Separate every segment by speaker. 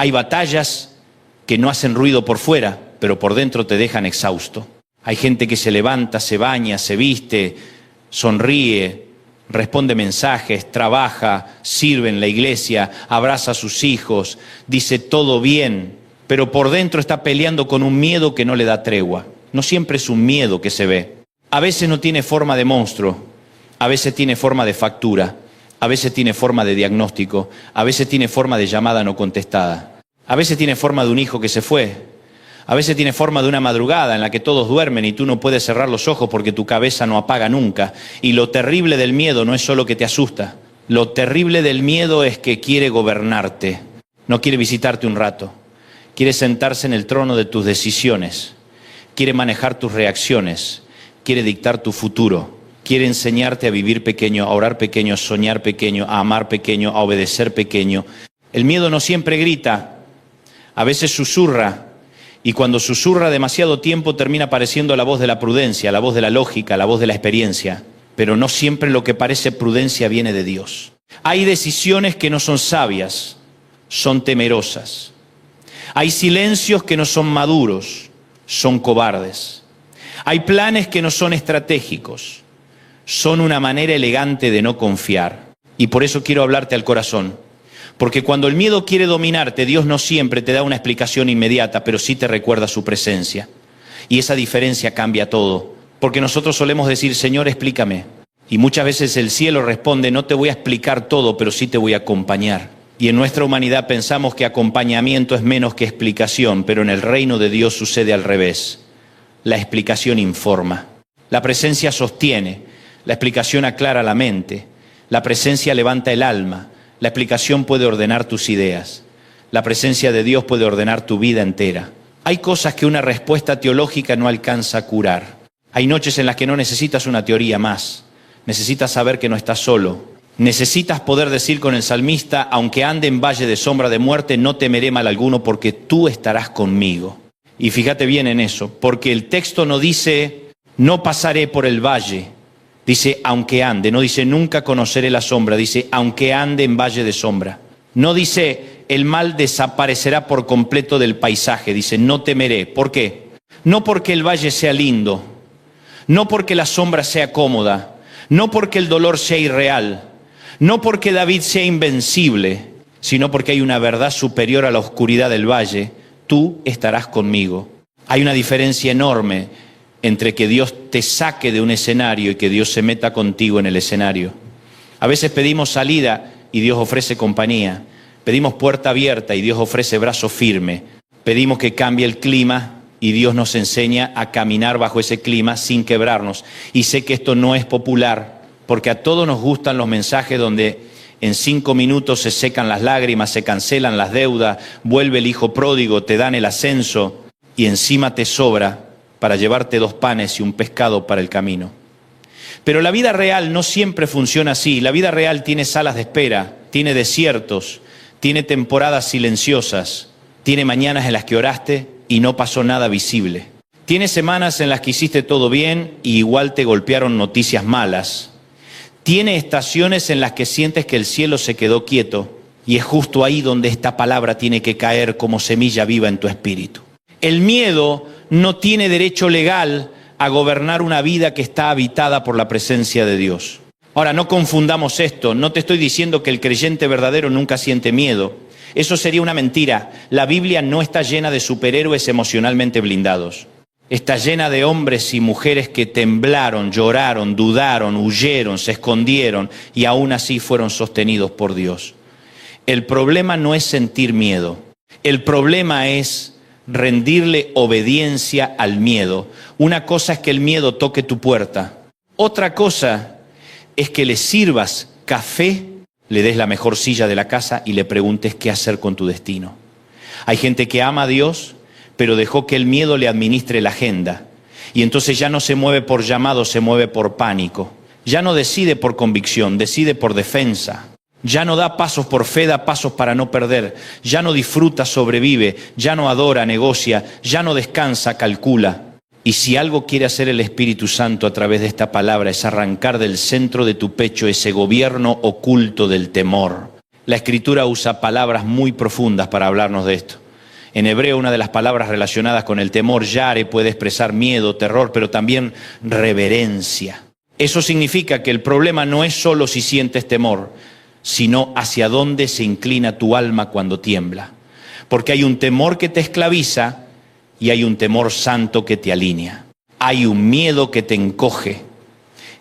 Speaker 1: Hay batallas que no hacen ruido por fuera, pero por dentro te dejan exhausto. Hay gente que se levanta, se baña, se viste, sonríe, responde mensajes, trabaja, sirve en la iglesia, abraza a sus hijos, dice todo bien, pero por dentro está peleando con un miedo que no le da tregua. No siempre es un miedo que se ve. A veces no tiene forma de monstruo, a veces tiene forma de factura, a veces tiene forma de diagnóstico, a veces tiene forma de llamada no contestada, a veces tiene forma de un hijo que se fue, a veces tiene forma de una madrugada en la que todos duermen y tú no puedes cerrar los ojos porque tu cabeza no apaga nunca. Y lo terrible del miedo no es solo que te asusta, lo terrible del miedo es que quiere gobernarte, no quiere visitarte un rato, quiere sentarse en el trono de tus decisiones, quiere manejar tus reacciones, quiere dictar tu futuro, quiere enseñarte a vivir pequeño, a orar pequeño, a soñar pequeño, a amar pequeño, a obedecer pequeño. El miedo no siempre grita, a veces susurra. Y cuando susurra demasiado tiempo termina pareciendo la voz de la prudencia, la voz de la lógica, la voz de la experiencia. Pero no siempre lo que parece prudencia viene de Dios. Hay decisiones que no son sabias, son temerosas. Hay silencios que no son maduros, son cobardes. Hay planes que no son estratégicos, son una manera elegante de no confiar. Y por eso quiero hablarte al corazón. Porque cuando el miedo quiere dominarte, Dios no siempre te da una explicación inmediata, pero sí te recuerda su presencia. Y esa diferencia cambia todo. Porque nosotros solemos decir, Señor, explícame. Y muchas veces el cielo responde, no te voy a explicar todo, pero sí te voy a acompañar. Y en nuestra humanidad pensamos que acompañamiento es menos que explicación, pero en el reino de Dios sucede al revés. La explicación informa. La presencia sostiene. La explicación aclara la mente. La presencia levanta el alma. La explicación puede ordenar tus ideas. La presencia de Dios puede ordenar tu vida entera. Hay cosas que una respuesta teológica no alcanza a curar. Hay noches en las que no necesitas una teoría más. Necesitas saber que no estás solo. Necesitas poder decir con el salmista, aunque ande en valle de sombra de muerte, no temeré mal alguno porque tú estarás conmigo. Y fíjate bien en eso, porque el texto no dice, no pasaré por el valle. Dice, aunque ande, no dice, nunca conoceré la sombra, dice, aunque ande en valle de sombra. No dice, el mal desaparecerá por completo del paisaje, dice, no temeré. ¿Por qué? No porque el valle sea lindo, no porque la sombra sea cómoda, no porque el dolor sea irreal, no porque David sea invencible, sino porque hay una verdad superior a la oscuridad del valle, tú estarás conmigo. Hay una diferencia enorme entre que Dios te saque de un escenario y que Dios se meta contigo en el escenario. A veces pedimos salida y Dios ofrece compañía. Pedimos puerta abierta y Dios ofrece brazo firme. Pedimos que cambie el clima y Dios nos enseña a caminar bajo ese clima sin quebrarnos. Y sé que esto no es popular, porque a todos nos gustan los mensajes donde en 5 minutos se secan las lágrimas, se cancelan las deudas, vuelve el hijo pródigo, te dan el ascenso y encima te sobra para llevarte 2 panes y un pescado para el camino. Pero la vida real no siempre funciona así. La vida real tiene salas de espera, tiene desiertos, tiene temporadas silenciosas, tiene mañanas en las que oraste y no pasó nada visible. Tiene semanas en las que hiciste todo bien y igual te golpearon noticias malas. Tiene estaciones en las que sientes que el cielo se quedó quieto y es justo ahí donde esta palabra tiene que caer como semilla viva en tu espíritu. El miedo no tiene derecho legal a gobernar una vida que está habitada por la presencia de Dios. Ahora, no confundamos esto. No te estoy diciendo que el creyente verdadero nunca siente miedo. Eso sería una mentira. La Biblia no está llena de superhéroes emocionalmente blindados. Está llena de hombres y mujeres que temblaron, lloraron, dudaron, huyeron, se escondieron y aún así fueron sostenidos por Dios. El problema no es sentir miedo. El problema es rendirle obediencia al miedo. Una cosa es que el miedo toque tu puerta. Otra cosa es que le sirvas café, le des la mejor silla de la casa y le preguntes qué hacer con tu destino. Hay gente que ama a Dios, pero dejó que el miedo le administre la agenda. Y entonces ya no se mueve por llamado, se mueve por pánico. Ya no decide por convicción, decide por defensa. Ya no da pasos por fe, da pasos para no perder. Ya no disfruta, sobrevive. Ya no adora, negocia. Ya no descansa, calcula. Y si algo quiere hacer el Espíritu Santo a través de esta palabra es arrancar del centro de tu pecho ese gobierno oculto del temor, La Escritura usa palabras muy profundas para hablarnos de esto. En hebreo, una de las palabras relacionadas con el temor, yare, puede expresar miedo, terror, pero también reverencia. Eso significa que el problema no es solo si sientes temor, sino hacia dónde se inclina tu alma cuando tiembla. Porque hay un temor que te esclaviza y hay un temor santo que te alinea. Hay un miedo que te encoge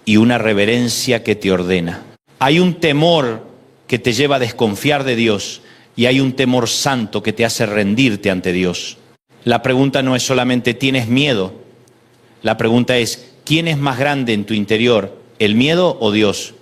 Speaker 1: y una reverencia que te ordena. Hay un temor que te lleva a desconfiar de Dios y hay un temor santo que te hace rendirte ante Dios. La pregunta no es solamente ¿tienes miedo? La pregunta es ¿quién es más grande en tu interior, el miedo o Dios?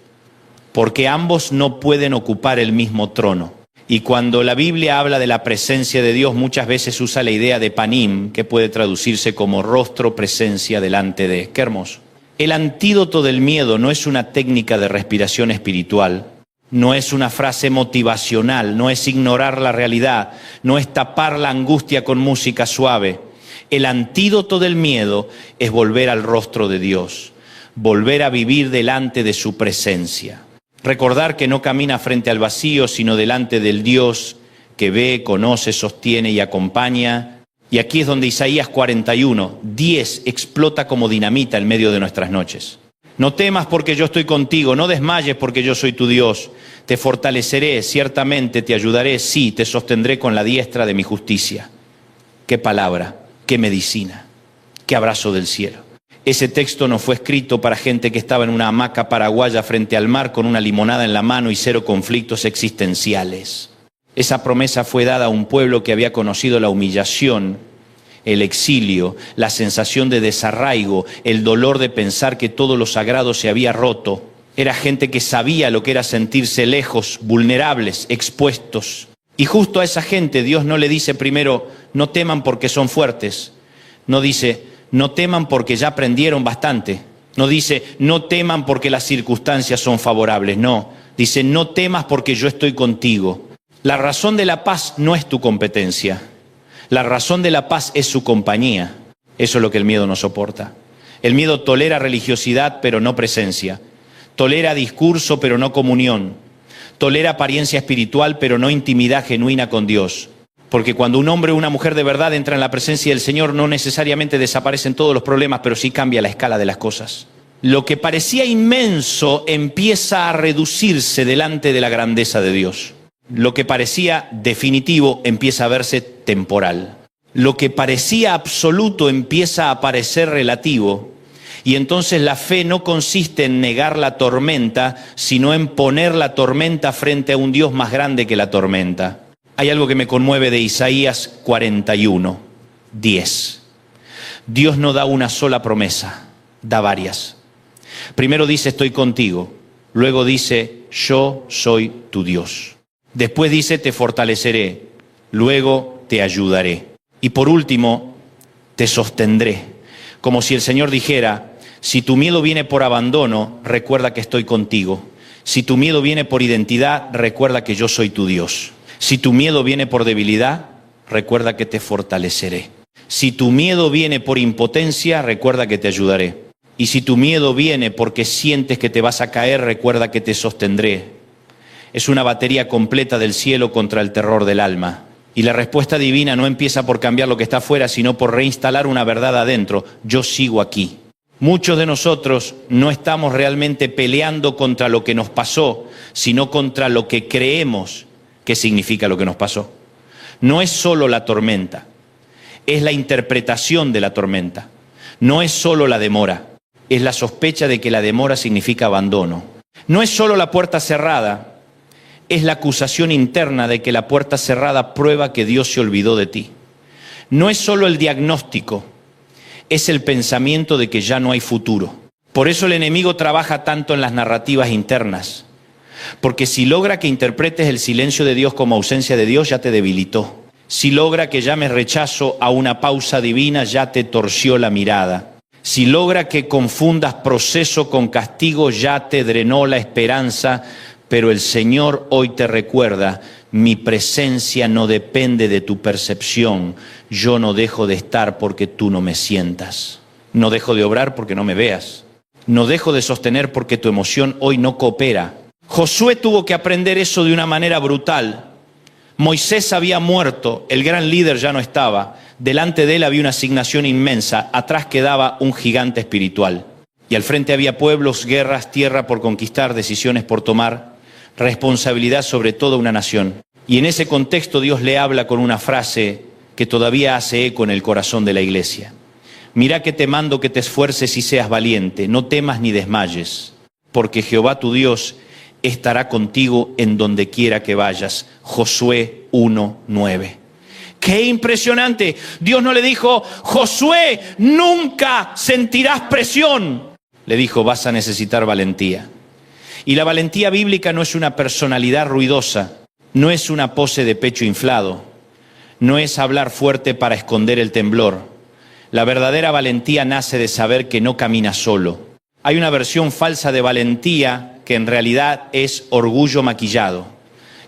Speaker 1: Porque ambos no pueden ocupar el mismo trono. Y cuando la Biblia habla de la presencia de Dios, muchas veces usa la idea de panim, que puede traducirse como rostro, presencia delante de. ¡Qué hermoso! El antídoto del miedo no es una técnica de respiración espiritual, no es una frase motivacional, no es ignorar la realidad, no es tapar la angustia con música suave. El antídoto del miedo es volver al rostro de Dios, volver a vivir delante de su presencia. Recordar que no camina frente al vacío, sino delante del Dios que ve, conoce, sostiene y acompaña. Y aquí es donde Isaías 41:10 explota como dinamita en medio de nuestras noches. No temas porque yo estoy contigo, no desmayes porque yo soy tu Dios. Te fortaleceré, ciertamente te ayudaré, sí, te sostendré con la diestra de mi justicia. Qué palabra, qué medicina, qué abrazo del cielo. Ese texto no fue escrito para gente que estaba en una hamaca paraguaya frente al mar con una limonada en la mano y cero conflictos existenciales. Esa promesa fue dada a un pueblo que había conocido la humillación, el exilio, la sensación de desarraigo, el dolor de pensar que todo lo sagrado se había roto. Era gente que sabía lo que era sentirse lejos, vulnerables, expuestos. Y justo a esa gente Dios no le dice primero, no teman porque son fuertes. No dice, no teman porque ya aprendieron bastante. No dice, no teman porque las circunstancias son favorables. No, dice, no temas porque yo estoy contigo. La razón de la paz no es tu competencia. La razón de la paz es su compañía. Eso es lo que el miedo no soporta. El miedo tolera religiosidad, pero no presencia. Tolera discurso, pero no comunión. Tolera apariencia espiritual, pero no intimidad genuina con Dios. Porque cuando un hombre o una mujer de verdad entra en la presencia del Señor, no necesariamente desaparecen todos los problemas, pero sí cambia la escala de las cosas. Lo que parecía inmenso empieza a reducirse delante de la grandeza de Dios. Lo que parecía definitivo empieza a verse temporal. Lo que parecía absoluto empieza a parecer relativo. Y entonces la fe no consiste en negar la tormenta, sino en poner la tormenta frente a un Dios más grande que la tormenta. Hay algo que me conmueve de Isaías 41:10. Dios no da una sola promesa, da varias. Primero dice, estoy contigo. Luego dice, yo soy tu Dios. Después dice, te fortaleceré. Luego te ayudaré. Y por último, te sostendré. Como si el Señor dijera, si tu miedo viene por abandono, recuerda que estoy contigo. Si tu miedo viene por identidad, recuerda que yo soy tu Dios. Si tu miedo viene por debilidad, recuerda que te fortaleceré. Si tu miedo viene por impotencia, recuerda que te ayudaré. Y si tu miedo viene porque sientes que te vas a caer, recuerda que te sostendré. Es una batería completa del cielo contra el terror del alma. Y la respuesta divina no empieza por cambiar lo que está afuera, sino por reinstalar una verdad adentro. Yo sigo aquí. Muchos de nosotros no estamos realmente peleando contra lo que nos pasó, sino contra lo que creemos que significa lo que nos pasó. No es solo la tormenta, es la interpretación de la tormenta. No es solo la demora, es la sospecha de que la demora significa abandono. No es solo la puerta cerrada, es la acusación interna de que la puerta cerrada prueba que Dios se olvidó de ti. No es solo el diagnóstico, es el pensamiento de que ya no hay futuro. Por eso el enemigo trabaja tanto en las narrativas internas, porque si logra que interpretes el silencio de Dios como ausencia de Dios, ya te debilitó. Si logra que llames rechazo a una pausa divina, ya te torció la mirada. Si logra que confundas proceso con castigo, ya te drenó la esperanza. Pero el Señor hoy te recuerda, mi presencia no depende de tu percepción. Yo no dejo de estar porque tú no me sientas. No dejo de obrar porque no me veas. No dejo de sostener porque tu emoción hoy no coopera. Josué tuvo que aprender eso de una manera brutal. Moisés había muerto, el gran líder ya no estaba. Delante de él había una asignación inmensa, atrás quedaba un gigante espiritual. Y al frente había pueblos, guerras, tierra por conquistar, decisiones por tomar, responsabilidad sobre toda una nación. Y en ese contexto Dios le habla con una frase que todavía hace eco en el corazón de la iglesia. Mirá que te mando que te esfuerces y seas valiente, no temas ni desmayes, porque Jehová tu Dios estará contigo en donde quiera que vayas. Josué 1:9. ¡Qué impresionante! Dios no le dijo, Josué, nunca sentirás presión. Le dijo, vas a necesitar valentía. Y la valentía bíblica no es una personalidad ruidosa, no es una pose de pecho inflado, no es hablar fuerte para esconder el temblor. La verdadera valentía nace de saber que no caminas solo. Hay una versión falsa de valentía que en realidad es orgullo maquillado.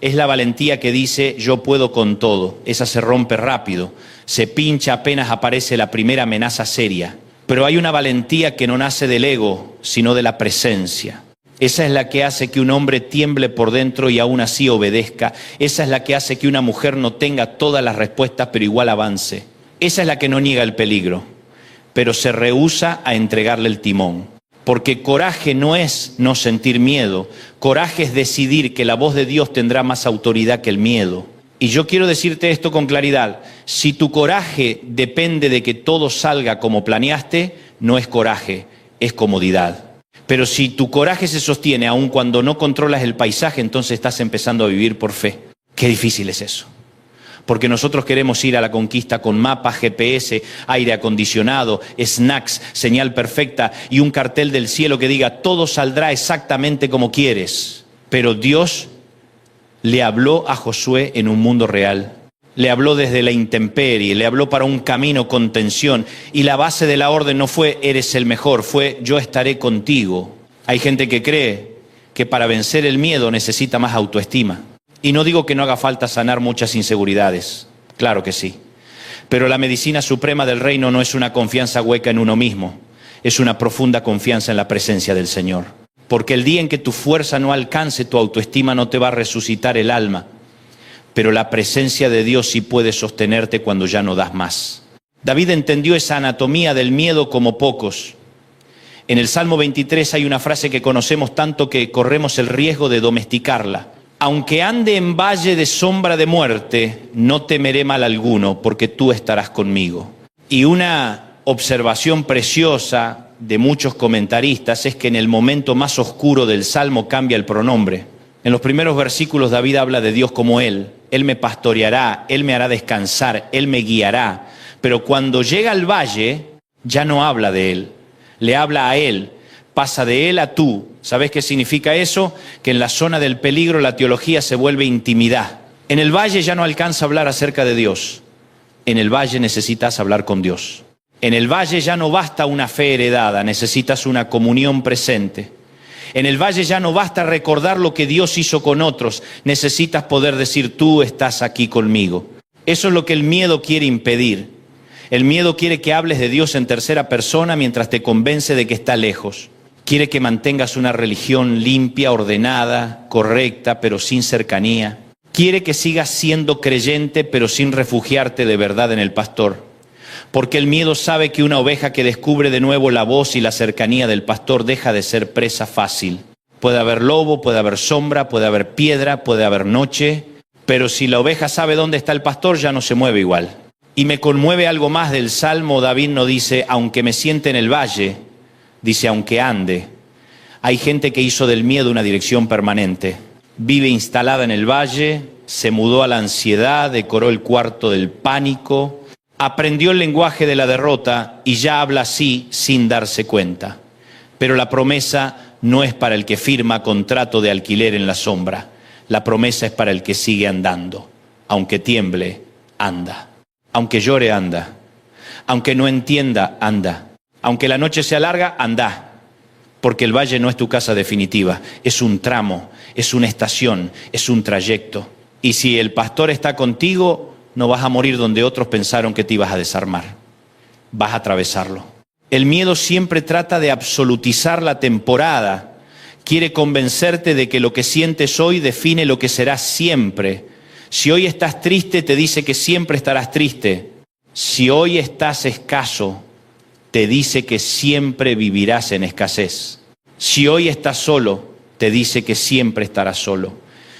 Speaker 1: Es la valentía que dice, yo puedo con todo. Esa se rompe rápido, se pincha apenas aparece la primera amenaza seria. Pero hay una valentía que no nace del ego, sino de la presencia. Esa es la que hace que un hombre tiemble por dentro y aún así obedezca. Esa es la que hace que una mujer no tenga todas las respuestas, pero igual avance. Esa es la que no niega el peligro, pero se rehúsa a entregarle el timón. Porque coraje no es no sentir miedo, coraje es decidir que la voz de Dios tendrá más autoridad que el miedo. Y yo quiero decirte esto con claridad, si tu coraje depende de que todo salga como planeaste, no es coraje, es comodidad. Pero si tu coraje se sostiene aun cuando no controlas el paisaje, entonces estás empezando a vivir por fe. Qué difícil es eso. Porque nosotros queremos ir a la conquista con mapas, GPS, aire acondicionado, snacks, señal perfecta y un cartel del cielo que diga todo saldrá exactamente como quieres. Pero Dios le habló a Josué en un mundo real. Le habló desde la intemperie, le habló para un camino con tensión. Y la base de la orden no fue eres el mejor, fue yo estaré contigo. Hay gente que cree que para vencer el miedo necesita más autoestima. Y no digo que no haga falta sanar muchas inseguridades, claro que sí. Pero la medicina suprema del reino no es una confianza hueca en uno mismo, es una profunda confianza en la presencia del Señor. Porque el día en que tu fuerza no alcance tu autoestima no te va a resucitar el alma, pero la presencia de Dios sí puede sostenerte cuando ya no das más. David entendió esa anatomía del miedo como pocos. En el Salmo 23 hay una frase que conocemos tanto que corremos el riesgo de domesticarla. Aunque ande en valle de sombra de muerte, no temeré mal alguno, porque tú estarás conmigo. Y una observación preciosa de muchos comentaristas es que en el momento más oscuro del Salmo cambia el pronombre. En los primeros versículos David habla de Dios como Él me pastoreará, Él me hará descansar, Él me guiará. Pero cuando llega al valle, ya no habla de Él, le habla a Él. Pasa de él a tú. ¿Sabes qué significa eso? Que en la zona del peligro la teología se vuelve intimidad. En el valle ya no alcanza a hablar acerca de Dios. En el valle necesitas hablar con Dios. En el valle ya no basta una fe heredada, necesitas una comunión presente. En el valle ya no basta recordar lo que Dios hizo con otros, necesitas poder decir tú estás aquí conmigo. Eso es lo que el miedo quiere impedir. El miedo quiere que hables de Dios en tercera persona mientras te convence de que está lejos. Quiere que mantengas una religión limpia, ordenada, correcta, pero sin cercanía. Quiere que sigas siendo creyente, pero sin refugiarte de verdad en el pastor. Porque el miedo sabe que una oveja que descubre de nuevo la voz y la cercanía del pastor deja de ser presa fácil. Puede haber lobo, puede haber sombra, puede haber piedra, puede haber noche, pero si la oveja sabe dónde está el pastor, ya no se mueve igual. Y me conmueve algo más del Salmo. David no dice, aunque me siente en el valle, dice, aunque ande. Hay gente que hizo del miedo una dirección permanente. Vive instalada en el valle, se mudó a la ansiedad, decoró el cuarto del pánico, aprendió el lenguaje de la derrota y ya habla así sin darse cuenta. Pero la promesa no es para el que firma contrato de alquiler en la sombra. La promesa es para el que sigue andando. Aunque tiemble, anda. Aunque llore, anda. Aunque no entienda, anda. Aunque la noche sea larga, anda. Porque el valle no es tu casa definitiva. Es un tramo, es una estación, es un trayecto. Y si el pastor está contigo, no vas a morir donde otros pensaron que te ibas a desarmar. Vas a atravesarlo. El miedo siempre trata de absolutizar la temporada, Quiere convencerte de que lo que sientes hoy define lo que serás siempre. Si hoy estás triste, te dice que siempre estarás triste. Si hoy estás escaso, te dice que siempre vivirás en escasez. Si hoy estás solo, te dice que siempre estarás solo.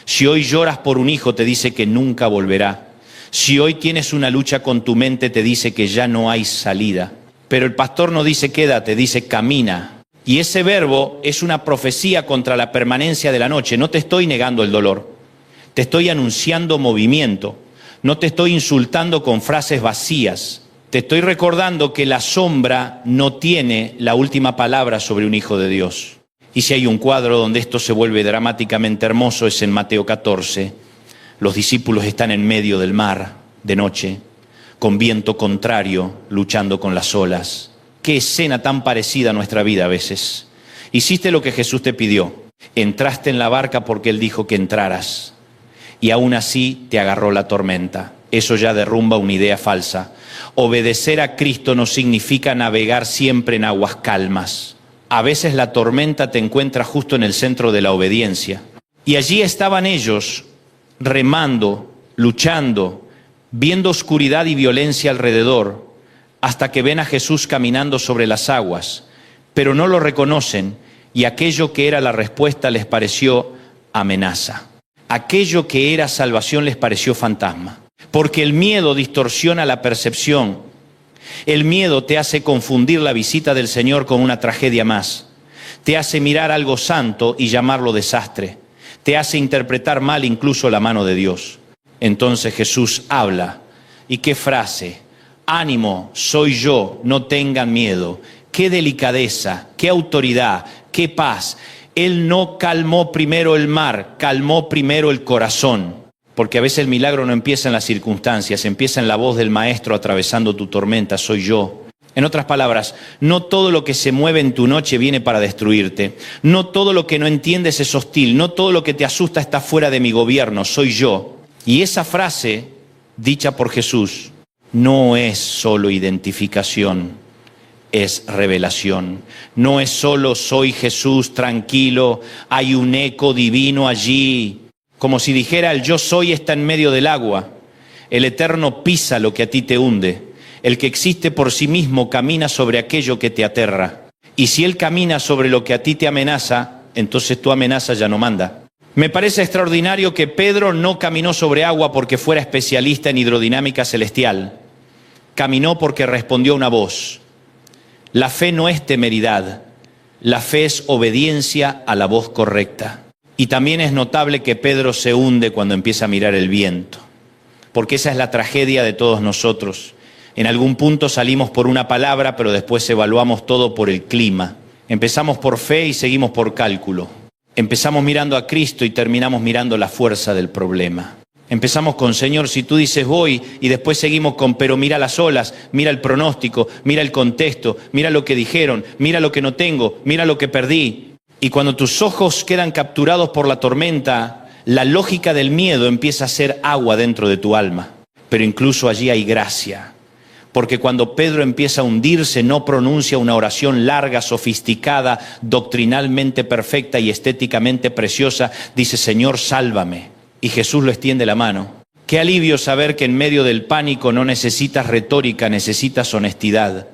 Speaker 1: Si hoy lloras por un hijo, te dice que nunca volverá. Si hoy tienes una lucha con tu mente, te dice que ya no hay salida. Pero el pastor no dice quédate, dice camina. Y ese verbo es una profecía contra la permanencia de la noche. No te estoy negando el dolor, te estoy anunciando movimiento. No te estoy insultando con frases vacías. Te estoy recordando que la sombra no tiene la última palabra sobre un hijo de Dios. Y si hay un cuadro donde esto se vuelve dramáticamente hermoso, es en Mateo 14. Los discípulos están en medio del mar de noche, con viento contrario, luchando con las olas. Qué escena tan parecida a nuestra vida a veces. Hiciste lo que Jesús te pidió. Entraste en la barca porque Él dijo que entraras. Y aún así te agarró la tormenta. Eso ya derrumba una idea falsa. Obedecer a Cristo no significa navegar siempre en aguas calmas. A veces la tormenta te encuentra justo en el centro de la obediencia. Y allí estaban ellos, remando, luchando, viendo oscuridad y violencia alrededor, hasta que ven a Jesús caminando sobre las aguas, pero no lo reconocen, y aquello que era la respuesta les pareció amenaza. Aquello que era salvación les pareció fantasma. Porque el miedo distorsiona la percepción. El miedo te hace confundir la visita del Señor con una tragedia más. Te hace mirar algo santo y llamarlo desastre. Te hace interpretar mal incluso la mano de Dios. Entonces Jesús habla. ¿Y qué frase? Ánimo, soy yo, no tengan miedo. Qué delicadeza, qué autoridad, qué paz. Él no calmó primero el mar, calmó primero el corazón. Porque a veces el milagro no empieza en las circunstancias, empieza en la voz del Maestro atravesando tu tormenta, soy yo. En otras palabras, no todo lo que se mueve en tu noche viene para destruirte. No todo lo que no entiendes es hostil. No todo lo que te asusta está fuera de mi gobierno, soy yo. Y esa frase, dicha por Jesús, no es solo identificación, es revelación. No es solo soy Jesús, tranquilo, hay un eco divino allí. Como si dijera, el yo soy está en medio del agua. El Eterno pisa lo que a ti te hunde. El que existe por sí mismo camina sobre aquello que te aterra. Y si Él camina sobre lo que a ti te amenaza, entonces tu amenaza ya no manda. Me parece extraordinario que Pedro no caminó sobre agua porque fuera especialista en hidrodinámica celestial. Caminó porque respondió a una voz. La fe no es temeridad. La fe es obediencia a la voz correcta. Y también es notable que Pedro se hunde cuando empieza a mirar el viento, porque esa es la tragedia de todos nosotros. En algún punto salimos por una palabra, pero después evaluamos todo por el clima. Empezamos por fe y seguimos por cálculo. Empezamos mirando a Cristo y terminamos mirando la fuerza del problema. Empezamos con Señor, si tú dices voy, y después seguimos con pero mira las olas, mira el pronóstico, mira el contexto, mira lo que dijeron, mira lo que no tengo, mira lo que perdí. Y cuando tus ojos quedan capturados por la tormenta, la lógica del miedo empieza a ser agua dentro de tu alma. Pero incluso allí hay gracia. Porque cuando Pedro empieza a hundirse, no pronuncia una oración larga, sofisticada, doctrinalmente perfecta y estéticamente preciosa. Dice, Señor, sálvame. Y Jesús lo extiende la mano. Qué alivio saber que en medio del pánico no necesitas retórica, necesitas honestidad.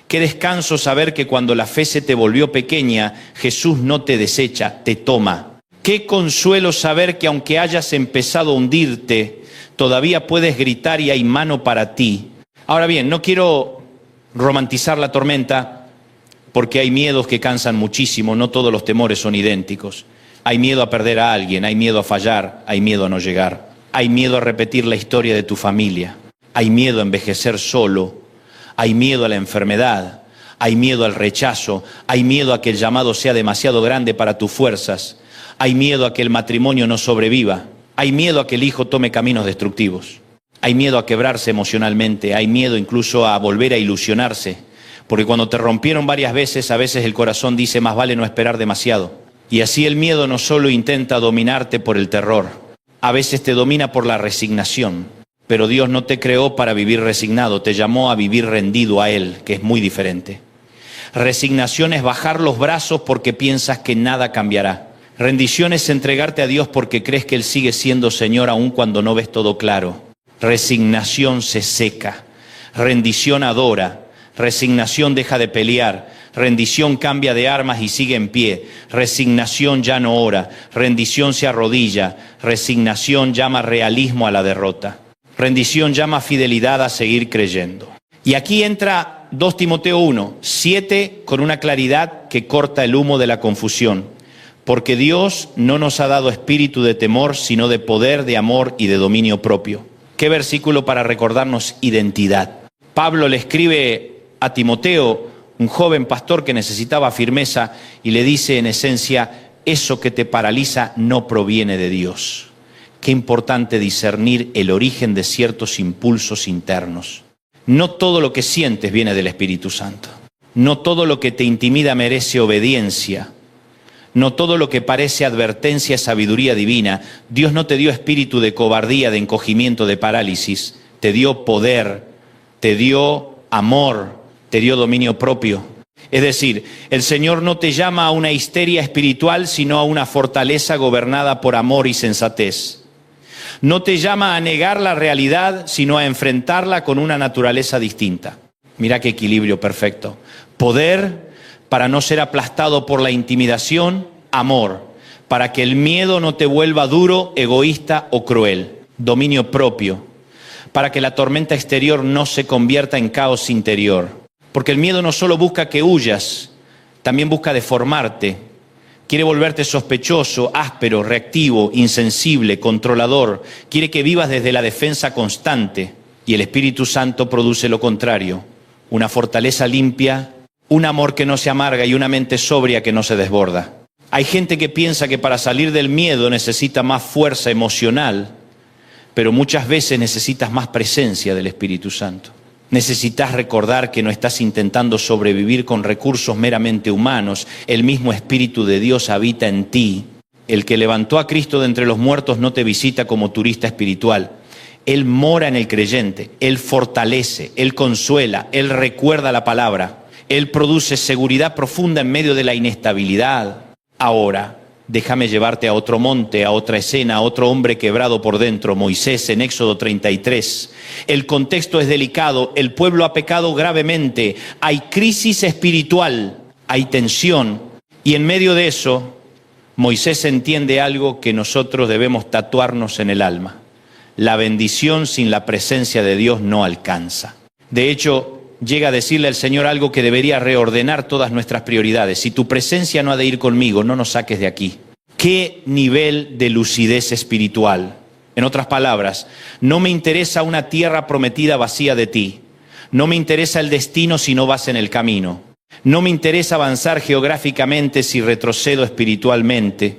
Speaker 1: Qué descanso saber que cuando la fe se te volvió pequeña, Jesús no te desecha, te toma. Qué consuelo saber que aunque hayas empezado a hundirte, todavía puedes gritar y hay mano para ti. Ahora bien, no quiero romantizar la tormenta porque hay miedos que cansan muchísimo, no todos los temores son idénticos. Hay miedo a perder a alguien, hay miedo a fallar, hay miedo a no llegar. Hay miedo a repetir la historia de tu familia, hay miedo a envejecer solo. Hay miedo a la enfermedad, hay miedo al rechazo, hay miedo a que el llamado sea demasiado grande para tus fuerzas, hay miedo a que el matrimonio no sobreviva, hay miedo a que el hijo tome caminos destructivos, hay miedo a quebrarse emocionalmente, hay miedo incluso a volver a ilusionarse, porque cuando te rompieron varias veces, a veces el corazón dice más vale no esperar demasiado. Y así el miedo no solo intenta dominarte por el terror, a veces te domina por la resignación. Pero Dios no te creó para vivir resignado, te llamó a vivir rendido a Él, que es muy diferente. Resignación es bajar los brazos porque piensas que nada cambiará. Rendición es entregarte a Dios porque crees que Él sigue siendo Señor aun cuando no ves todo claro. Resignación se seca. Rendición adora. Resignación deja de pelear. Rendición cambia de armas y sigue en pie. Resignación ya no ora. Rendición se arrodilla. Resignación llama realismo a la derrota. Rendición llama fidelidad a seguir creyendo. Y aquí entra 2 Timoteo 1:7 con una claridad que corta el humo de la confusión. Porque Dios no nos ha dado espíritu de temor, sino de poder, de amor y de dominio propio. Qué versículo para recordarnos identidad. Pablo le escribe a Timoteo, un joven pastor que necesitaba firmeza, y le dice en esencia, eso que te paraliza no proviene de Dios. Qué importante discernir el origen de ciertos impulsos internos. No todo lo que sientes viene del Espíritu Santo. No todo lo que te intimida merece obediencia. No todo lo que parece advertencia es sabiduría divina. Dios no te dio espíritu de cobardía, de encogimiento, de parálisis. Te dio poder, te dio amor, te dio dominio propio. Es decir, el Señor no te llama a una histeria espiritual, sino a una fortaleza gobernada por amor y sensatez. No te llama a negar la realidad, sino a enfrentarla con una naturaleza distinta. Mira qué equilibrio perfecto. Poder para no ser aplastado por la intimidación, amor, para que el miedo no te vuelva duro, egoísta o cruel. Dominio propio, para que la tormenta exterior no se convierta en caos interior. Porque el miedo no solo busca que huyas, también busca deformarte. Quiere volverte sospechoso, áspero, reactivo, insensible, controlador. Quiere que vivas desde la defensa constante. Y el Espíritu Santo produce lo contrario. Una fortaleza limpia, un amor que no se amarga y una mente sobria que no se desborda. Hay gente que piensa que para salir del miedo necesita más fuerza emocional, pero muchas veces necesitas más presencia del Espíritu Santo. Necesitas recordar que no estás intentando sobrevivir con recursos meramente humanos. El mismo Espíritu de Dios habita en ti. El que levantó a Cristo de entre los muertos no te visita como turista espiritual. Él mora en el creyente, Él fortalece, Él consuela, Él recuerda la palabra. Él produce seguridad profunda en medio de la inestabilidad. Ahora, déjame llevarte a otro monte, a otra escena, a otro hombre quebrado por dentro, Moisés en Éxodo 33. El contexto es delicado, el pueblo ha pecado gravemente, hay crisis espiritual, hay tensión. Y en medio de eso, Moisés entiende algo que nosotros debemos tatuarnos en el alma. La bendición sin la presencia de Dios no alcanza. De hecho, llega a decirle al Señor algo que debería reordenar todas nuestras prioridades. Si tu presencia no ha de ir conmigo, no nos saques de aquí. ¿Qué nivel de lucidez espiritual? En otras palabras, no me interesa una tierra prometida vacía de ti. No me interesa el destino si no vas en el camino. No me interesa avanzar geográficamente si retrocedo espiritualmente.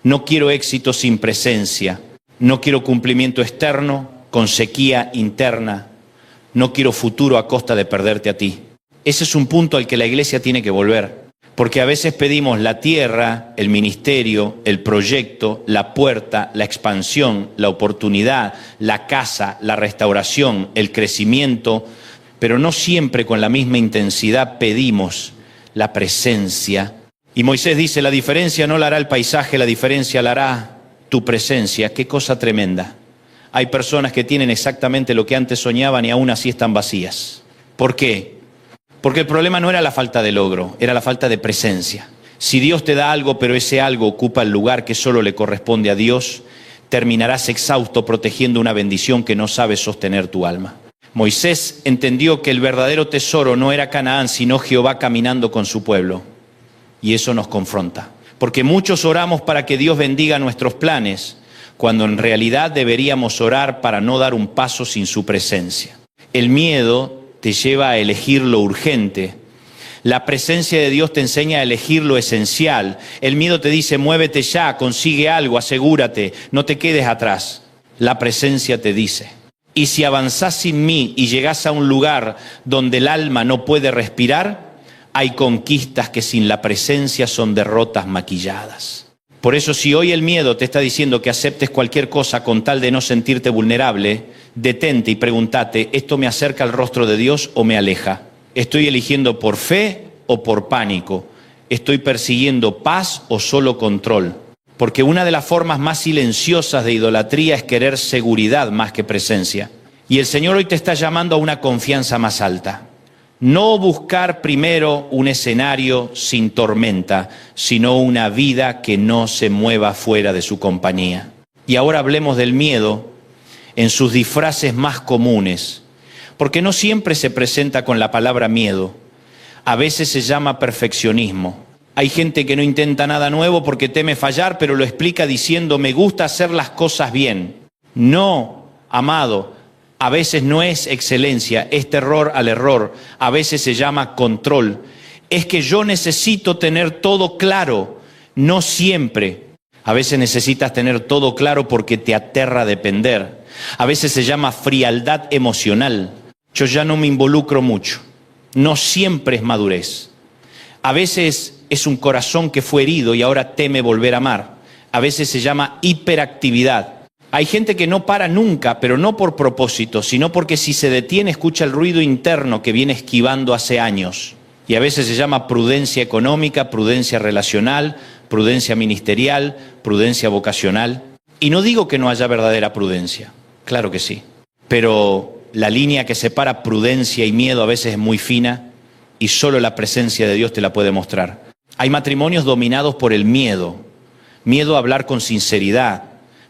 Speaker 1: No quiero éxito sin presencia. No quiero cumplimiento externo con sequía interna. No quiero futuro a costa de perderte a ti. Ese es un punto al que la iglesia tiene que volver. Porque a veces pedimos la tierra, el ministerio, el proyecto, la puerta, la expansión, la oportunidad, la casa, la restauración, el crecimiento, pero no siempre con la misma intensidad pedimos la presencia. Y Moisés dice, la diferencia no la hará el paisaje, la diferencia la hará tu presencia. Qué cosa tremenda. Hay personas que tienen exactamente lo que antes soñaban y aún así están vacías. ¿Por qué? Porque el problema no era la falta de logro, era la falta de presencia. Si Dios te da algo, pero ese algo ocupa el lugar que solo le corresponde a Dios, terminarás exhausto protegiendo una bendición que no sabe sostener tu alma. Moisés entendió que el verdadero tesoro no era Canaán, sino Jehová caminando con su pueblo. Y eso nos confronta. Porque muchos oramos para que Dios bendiga nuestros planes, cuando en realidad deberíamos orar para no dar un paso sin su presencia. El miedo te lleva a elegir lo urgente. La presencia de Dios te enseña a elegir lo esencial. El miedo te dice, muévete ya, consigue algo, asegúrate, no te quedes atrás. La presencia te dice, y si avanzás sin mí y llegás a un lugar donde el alma no puede respirar, hay conquistas que sin la presencia son derrotas maquilladas. Por eso, si hoy el miedo te está diciendo que aceptes cualquier cosa con tal de no sentirte vulnerable, detente y pregúntate, ¿esto me acerca al rostro de Dios o me aleja? ¿Estoy eligiendo por fe o por pánico? ¿Estoy persiguiendo paz o solo control? Porque una de las formas más silenciosas de idolatría es querer seguridad más que presencia. Y el Señor hoy te está llamando a una confianza más alta. No buscar primero un escenario sin tormenta, sino una vida que no se mueva fuera de su compañía. Y ahora hablemos del miedo en sus disfraces más comunes, porque no siempre se presenta con la palabra miedo. A veces se llama perfeccionismo. Hay gente que no intenta nada nuevo porque teme fallar, pero lo explica diciendo, me gusta hacer las cosas bien. No, amado, a veces no es excelencia, es terror al error. A veces se llama control. Es que yo necesito tener todo claro, no siempre. A veces necesitas tener todo claro porque te aterra depender. A veces se llama frialdad emocional. Yo ya no me involucro mucho. No siempre es madurez. A veces es un corazón que fue herido y ahora teme volver a amar. A veces se llama hiperactividad. Hay gente que no para nunca, pero no por propósito, sino porque si se detiene escucha el ruido interno que viene esquivando hace años. Y a veces se llama prudencia económica, prudencia relacional, prudencia ministerial, prudencia vocacional. Y no digo que no haya verdadera prudencia, claro que sí. Pero la línea que separa prudencia y miedo a veces es muy fina y solo la presencia de Dios te la puede mostrar. Hay matrimonios dominados por el miedo, miedo a hablar con sinceridad,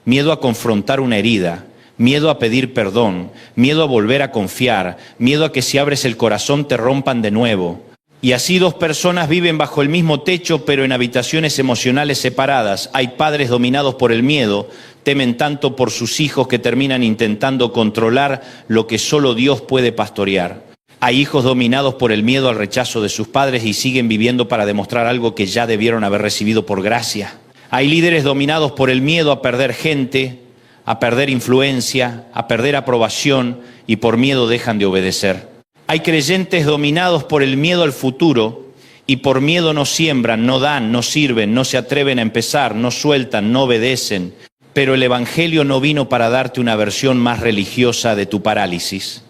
Speaker 1: miedo a confrontar una herida, miedo a pedir perdón, miedo a volver a confiar, miedo a que si abres el corazón te rompan de nuevo. Y así dos personas viven bajo el mismo techo, pero en habitaciones emocionales separadas. Hay padres dominados por el miedo, temen tanto por sus hijos que terminan intentando controlar lo que solo Dios puede pastorear. Hay hijos dominados por el miedo al rechazo de sus padres y siguen viviendo para demostrar algo que ya debieron haber recibido por gracia. Hay líderes dominados por el miedo a perder gente, a perder influencia, a perder aprobación y por miedo dejan de obedecer. Hay creyentes dominados por el miedo al futuro y por miedo no siembran, no dan, no sirven, no se atreven a empezar, no sueltan, no obedecen. Pero el Evangelio no vino para darte una versión más religiosa de tu parálisis.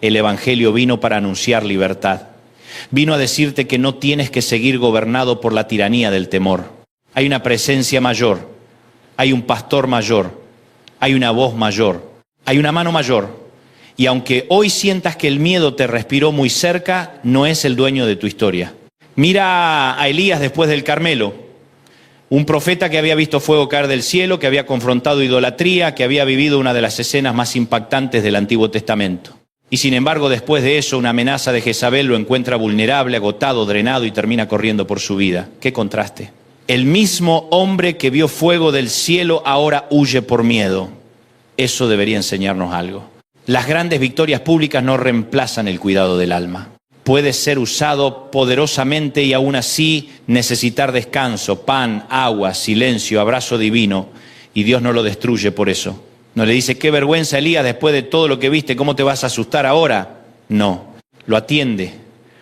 Speaker 1: El Evangelio vino para anunciar libertad. Vino a decirte que no tienes que seguir gobernado por la tiranía del temor. Hay una presencia mayor, hay un pastor mayor, hay una voz mayor, hay una mano mayor. Y aunque hoy sientas que el miedo te respiró muy cerca, no es el dueño de tu historia. Mira a Elías después del Carmelo, un profeta que había visto fuego caer del cielo, que había confrontado idolatría, que había vivido una de las escenas más impactantes del Antiguo Testamento. Y sin embargo, después de eso, una amenaza de Jezabel lo encuentra vulnerable, agotado, drenado y termina corriendo por su vida. ¡Qué contraste! El mismo hombre que vio fuego del cielo ahora huye por miedo. Eso debería enseñarnos algo. Las grandes victorias públicas no reemplazan el cuidado del alma. Puede ser usado poderosamente y aún así necesitar descanso, pan, agua, silencio, abrazo divino. Y Dios no lo destruye por eso. No le dice, qué vergüenza Elías, después de todo lo que viste, ¿cómo te vas a asustar ahora? No, lo atiende,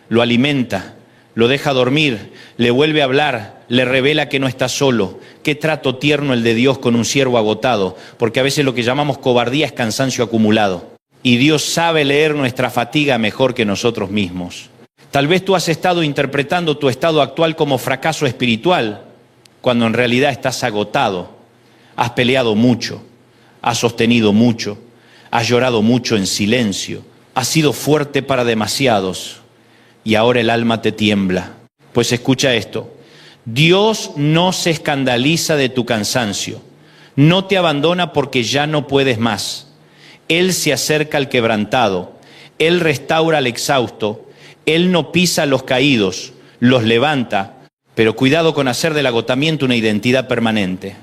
Speaker 1: lo alimenta, lo deja dormir, le vuelve a hablar, le revela que no está solo. Qué trato tierno el de Dios con un siervo agotado, porque a veces lo que llamamos cobardía es cansancio acumulado. Y Dios sabe leer nuestra fatiga mejor que nosotros mismos. Tal vez tú has estado interpretando tu estado actual como fracaso espiritual, cuando en realidad estás agotado. Has peleado mucho, has sostenido mucho, has llorado mucho en silencio, has sido fuerte para demasiados y ahora el alma te tiembla. Pues escucha esto, Dios no se escandaliza de tu cansancio, no te abandona porque ya no puedes más. Él se acerca al quebrantado, Él restaura al exhausto, Él no pisa a los caídos, los levanta, pero cuidado con hacer del agotamiento una identidad permanente.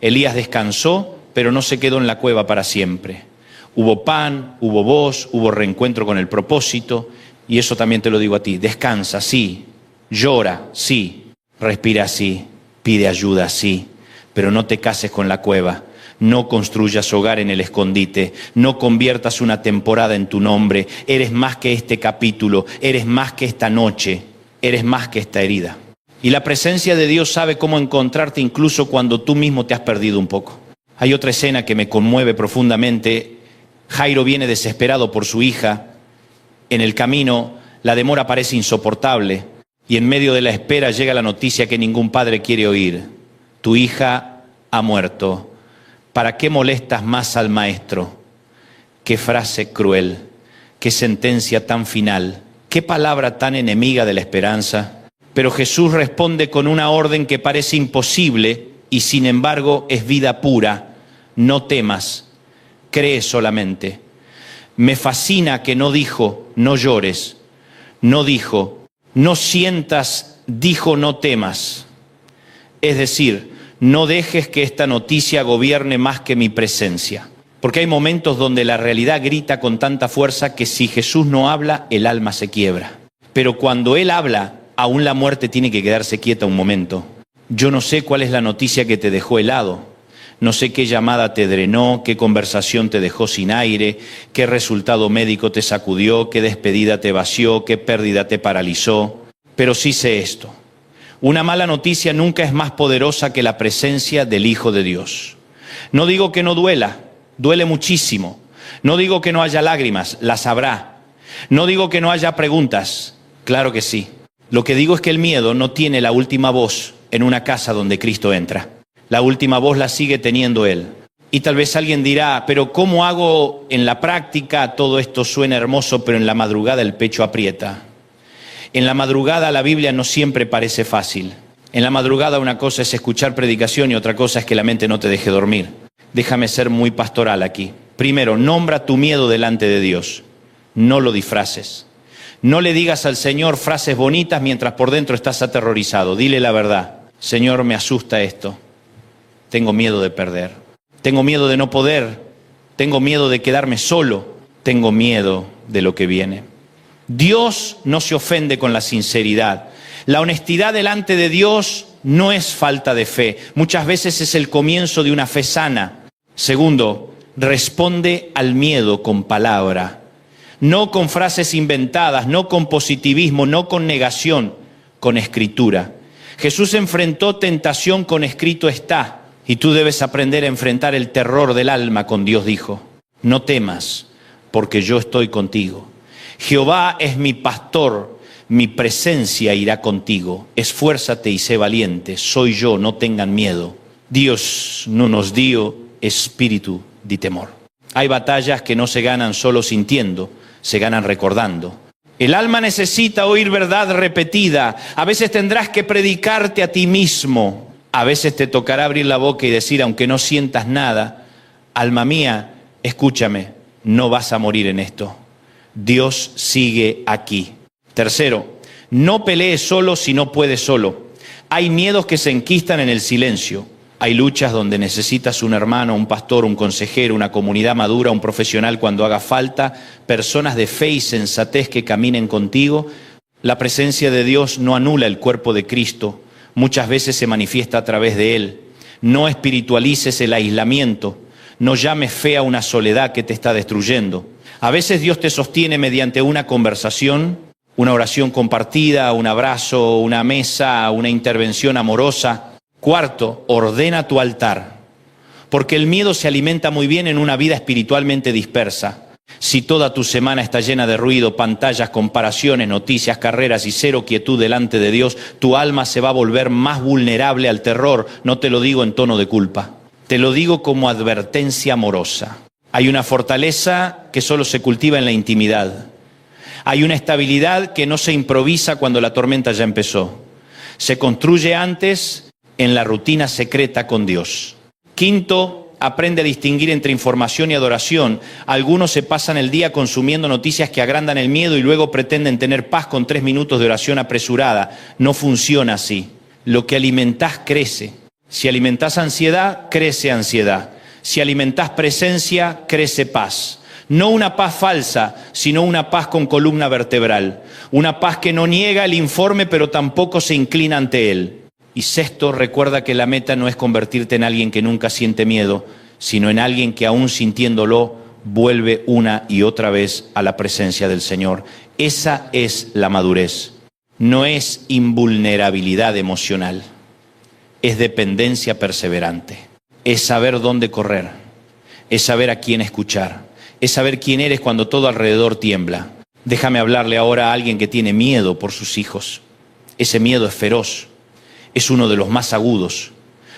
Speaker 1: Elías descansó, pero no se quedó en la cueva para siempre. Hubo pan, hubo voz, hubo reencuentro con el propósito, y eso también te lo digo a ti. Descansa, sí. Llora, sí. Respira, sí. Pide ayuda, sí. Pero no te cases con la cueva. No construyas hogar en el escondite. No conviertas una temporada en tu nombre. Eres más que este capítulo. Eres más que esta noche. Eres más que esta herida. Y la presencia de Dios sabe cómo encontrarte incluso cuando tú mismo te has perdido un poco. Hay otra escena que me conmueve profundamente. Jairo viene desesperado por su hija. En el camino la demora parece insoportable. Y en medio de la espera llega la noticia que ningún padre quiere oír. Tu hija ha muerto. ¿Para qué molestas más al maestro? Qué frase cruel, qué sentencia tan final, qué palabra tan enemiga de la esperanza. Pero Jesús responde con una orden que parece imposible y sin embargo es vida pura. No temas, cree solamente. Me fascina que no dijo, no llores, no dijo, no sientas, dijo, no temas. Es decir, no dejes que esta noticia gobierne más que mi presencia. Porque hay momentos donde la realidad grita con tanta fuerza que si Jesús no habla, el alma se quiebra. Pero cuando Él habla, aún la muerte tiene que quedarse quieta un momento. Yo no sé cuál es la noticia que te dejó helado. No sé qué llamada te drenó, qué conversación te dejó sin aire, qué resultado médico te sacudió, qué despedida te vació, qué pérdida te paralizó. Pero sí sé esto. Una mala noticia nunca es más poderosa que la presencia del Hijo de Dios. No digo que no duela, duele muchísimo. No digo que no haya lágrimas, las habrá. No digo que no haya preguntas, claro que sí. Lo que digo es que el miedo no tiene la última voz en una casa donde Cristo entra. La última voz la sigue teniendo Él. Y tal vez alguien dirá, pero ¿cómo hago en la práctica? Todo esto suena hermoso, pero en la madrugada el pecho aprieta. En la madrugada la Biblia no siempre parece fácil. En la madrugada una cosa es escuchar predicación y otra cosa es que la mente no te deje dormir. Déjame ser muy pastoral aquí. Primero, nombra tu miedo delante de Dios. No lo disfraces. No le digas al Señor frases bonitas mientras por dentro estás aterrorizado. Dile la verdad. Señor, me asusta esto. Tengo miedo de perder. Tengo miedo de no poder. Tengo miedo de quedarme solo. Tengo miedo de lo que viene. Dios no se ofende con la sinceridad. La honestidad delante de Dios no es falta de fe. Muchas veces es el comienzo de una fe sana. Segundo, responde al miedo con palabra. No con frases inventadas, no con positivismo, no con negación, con escritura. Jesús enfrentó tentación con escrito está. Y tú debes aprender a enfrentar el terror del alma con Dios dijo. No temas, porque yo estoy contigo. Jehová es mi pastor, mi presencia irá contigo. Esfuérzate y sé valiente, soy yo, no tengan miedo. Dios no nos dio espíritu de temor. Hay batallas que no se ganan solo sintiendo, se ganan recordando. El alma necesita oír verdad repetida. A veces tendrás que predicarte a ti mismo. A veces te tocará abrir la boca y decir, aunque no sientas nada, alma mía, escúchame, no vas a morir en esto. Dios sigue aquí. Tercero, no pelees solo si no puedes solo. Hay miedos que se enquistan en el silencio. Hay luchas donde necesitas un hermano, un pastor, un consejero, una comunidad madura, un profesional cuando haga falta, personas de fe y sensatez que caminen contigo. La presencia de Dios no anula el cuerpo de Cristo. Muchas veces se manifiesta a través de Él. No espiritualices el aislamiento. No llames fe a una soledad que te está destruyendo. A veces Dios te sostiene mediante una conversación, una oración compartida, un abrazo, una mesa, una intervención amorosa. Cuarto, ordena tu altar. Porque el miedo se alimenta muy bien en una vida espiritualmente dispersa. Si toda tu semana está llena de ruido, pantallas, comparaciones, noticias, carreras y cero quietud delante de Dios, tu alma se va a volver más vulnerable al terror. No te lo digo en tono de culpa, te lo digo como advertencia amorosa. Hay una fortaleza que solo se cultiva en la intimidad. Hay una estabilidad que no se improvisa cuando la tormenta ya empezó. Se construye antes en la rutina secreta con Dios. Quinto, aprende a distinguir entre información y adoración. Algunos se pasan el día consumiendo noticias que agrandan el miedo y luego pretenden tener paz con 3 minutos de oración apresurada. No funciona así. Lo que alimentás crece. Si alimentás ansiedad, crece ansiedad. Si alimentás presencia, crece paz. No una paz falsa, sino una paz con columna vertebral. Una paz que no niega el informe, pero tampoco se inclina ante él. Y sexto, recuerda que la meta no es convertirte en alguien que nunca siente miedo, sino en alguien que aún sintiéndolo vuelve una y otra vez a la presencia del Señor. Esa es la madurez. No es invulnerabilidad emocional, es dependencia perseverante. Es saber dónde correr, es saber a quién escuchar, es saber quién eres cuando todo alrededor tiembla. Déjame hablarle ahora a alguien que tiene miedo por sus hijos. Ese miedo es feroz, es uno de los más agudos,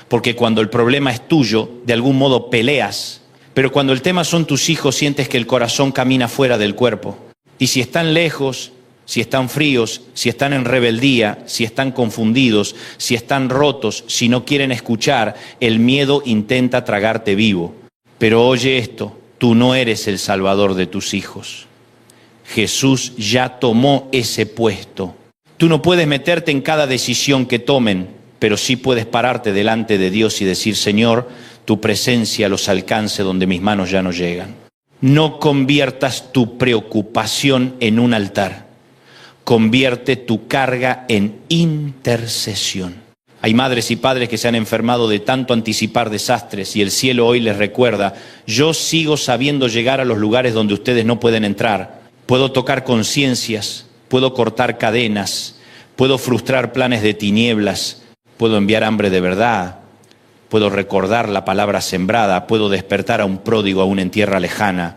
Speaker 1: porque cuando el problema es tuyo, de algún modo peleas, pero cuando el tema son tus hijos, sientes que el corazón camina fuera del cuerpo. Y si están lejos, si están fríos, si están en rebeldía, si están confundidos, si están rotos, si no quieren escuchar, el miedo intenta tragarte vivo. Pero oye esto, tú no eres el salvador de tus hijos. Jesús ya tomó ese puesto. Tú no puedes meterte en cada decisión que tomen, pero sí puedes pararte delante de Dios y decir, Señor, tu presencia los alcance donde mis manos ya no llegan. No conviertas tu preocupación en un altar. Convierte tu carga en intercesión. Hay madres y padres que se han enfermado de tanto anticipar desastres y el cielo hoy les recuerda, yo sigo sabiendo llegar a los lugares donde ustedes no pueden entrar. Puedo tocar conciencias, puedo cortar cadenas, puedo frustrar planes de tinieblas, puedo enviar hambre de verdad, puedo recordar la palabra sembrada, puedo despertar a un pródigo aún en tierra lejana.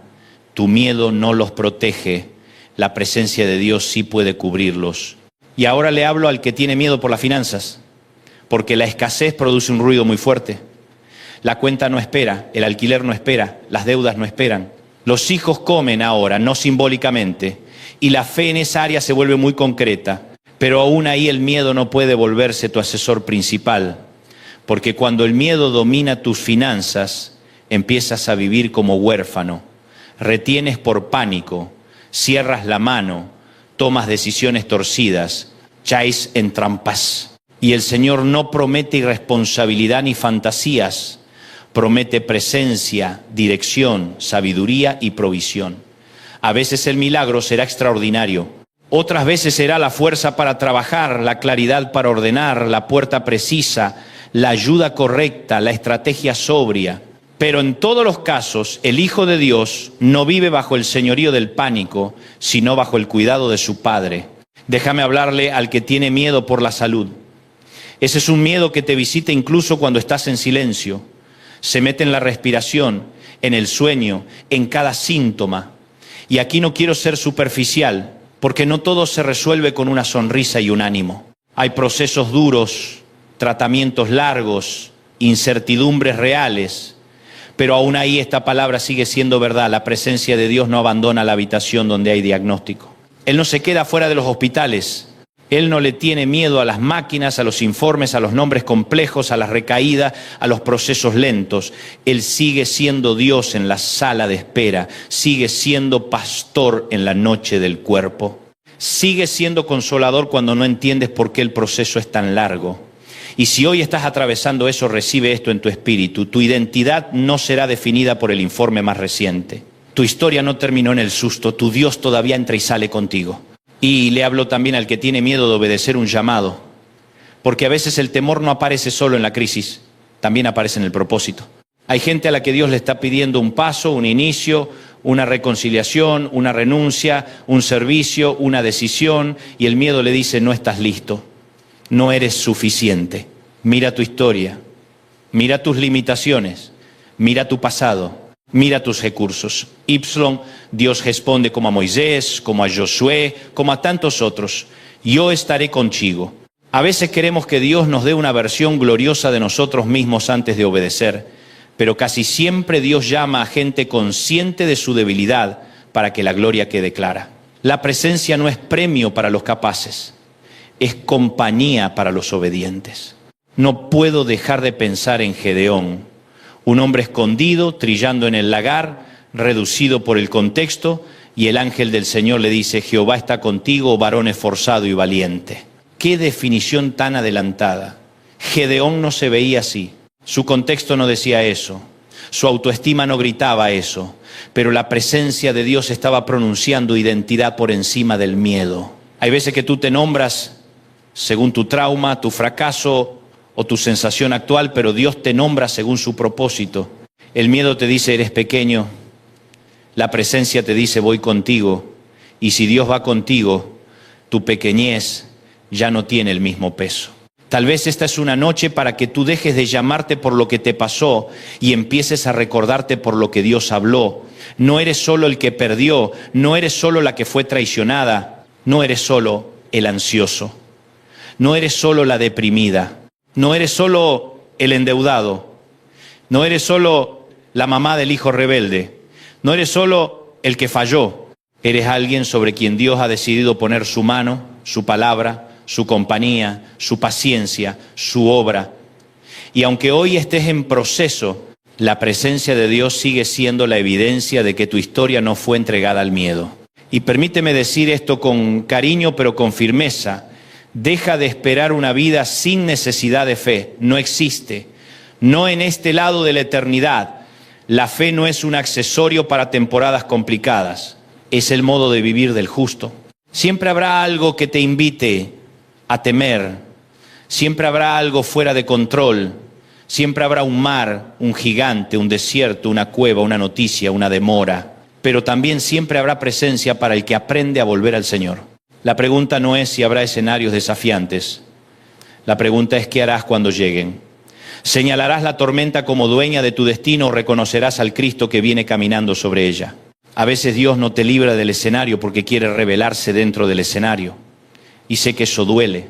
Speaker 1: Tu miedo no los protege, la presencia de Dios sí puede cubrirlos. Y ahora le hablo al que tiene miedo por las finanzas, porque la escasez produce un ruido muy fuerte. La cuenta no espera, el alquiler no espera, las deudas no esperan. Los hijos comen ahora, no simbólicamente, y la fe en esa área se vuelve muy concreta. Pero aún ahí el miedo no puede volverse tu asesor principal, porque cuando el miedo domina tus finanzas, empiezas a vivir como huérfano, retienes por pánico, cierras la mano, tomas decisiones torcidas, caes en trampas. Y el Señor no promete irresponsabilidad ni fantasías, promete presencia, dirección, sabiduría y provisión. A veces el milagro será extraordinario. Otras veces será la fuerza para trabajar, la claridad para ordenar, la puerta precisa, la ayuda correcta, la estrategia sobria. Pero en todos los casos, el Hijo de Dios no vive bajo el señorío del pánico, sino bajo el cuidado de su Padre. Déjame hablarle al que tiene miedo por la salud. Ese es un miedo que te visita incluso cuando estás en silencio. Se mete en la respiración, en el sueño, en cada síntoma. Y aquí no quiero ser superficial, porque no todo se resuelve con una sonrisa y un ánimo. Hay procesos duros, tratamientos largos, incertidumbres reales, pero aún ahí esta palabra sigue siendo verdad. La presencia de Dios no abandona la habitación donde hay diagnóstico. Él no se queda fuera de los hospitales. Él no le tiene miedo a las máquinas, a los informes, a los nombres complejos, a las recaídas, a los procesos lentos. Él sigue siendo Dios en la sala de espera, sigue siendo pastor en la noche del cuerpo, sigue siendo consolador cuando no entiendes por qué el proceso es tan largo. Y si hoy estás atravesando eso, recibe esto en tu espíritu. Tu identidad no será definida por el informe más reciente. Tu historia no terminó en el susto, tu Dios todavía entra y sale contigo. Y le hablo también al que tiene miedo de obedecer un llamado, porque a veces el temor no aparece solo en la crisis, también aparece en el propósito. Hay gente a la que Dios le está pidiendo un paso, un inicio, una reconciliación, una renuncia, un servicio, una decisión, y el miedo le dice, no estás listo, no eres suficiente. Mira tu historia, mira tus limitaciones, mira tu pasado. Mira tus recursos. Ypsilon, Dios responde como a Moisés, como a Josué, como a tantos otros. Yo estaré contigo. A veces queremos que Dios nos dé una versión gloriosa de nosotros mismos antes de obedecer, pero casi siempre Dios llama a gente consciente de su debilidad para que la gloria quede clara. La presencia no es premio para los capaces, es compañía para los obedientes. No puedo dejar de pensar en Gedeón. Un hombre escondido, trillando en el lagar, reducido por el contexto, y el ángel del Señor le dice, Jehová está contigo, varón esforzado y valiente. ¡Qué definición tan adelantada! Gedeón no se veía así, su contexto no decía eso, su autoestima no gritaba eso, pero la presencia de Dios estaba pronunciando identidad por encima del miedo. Hay veces que tú te nombras según tu trauma, tu fracaso, o tu sensación actual, pero Dios te nombra según su propósito. El miedo te dice, eres pequeño. La presencia te dice, voy contigo. Y si Dios va contigo, tu pequeñez ya no tiene el mismo peso. Tal vez esta es una noche para que tú dejes de llamarte por lo que te pasó y empieces a recordarte por lo que Dios habló. No eres solo el que perdió, no eres solo la que fue traicionada, no eres solo el ansioso. No eres solo la deprimida, no eres solo el endeudado, no eres solo la mamá del hijo rebelde, no eres solo el que falló. Eres alguien sobre quien Dios ha decidido poner su mano, su palabra, su compañía, su paciencia, su obra. Y aunque hoy estés en proceso, la presencia de Dios sigue siendo la evidencia de que tu historia no fue entregada al miedo. Y permíteme decir esto con cariño, pero con firmeza. Deja de esperar una vida sin necesidad de fe. No existe. No en este lado de la eternidad. La fe no es un accesorio para temporadas complicadas. Es el modo de vivir del justo. Siempre habrá algo que te invite a temer. Siempre habrá algo fuera de control. Siempre habrá un mar, un gigante, un desierto, una cueva, una noticia, una demora. Pero también siempre habrá presencia para el que aprende a volver al Señor. La pregunta no es si habrá escenarios desafiantes. La pregunta es qué harás cuando lleguen. ¿Señalarás la tormenta como dueña de tu destino o reconocerás al Cristo que viene caminando sobre ella? A veces Dios no te libra del escenario porque quiere revelarse dentro del escenario. Y sé que eso duele,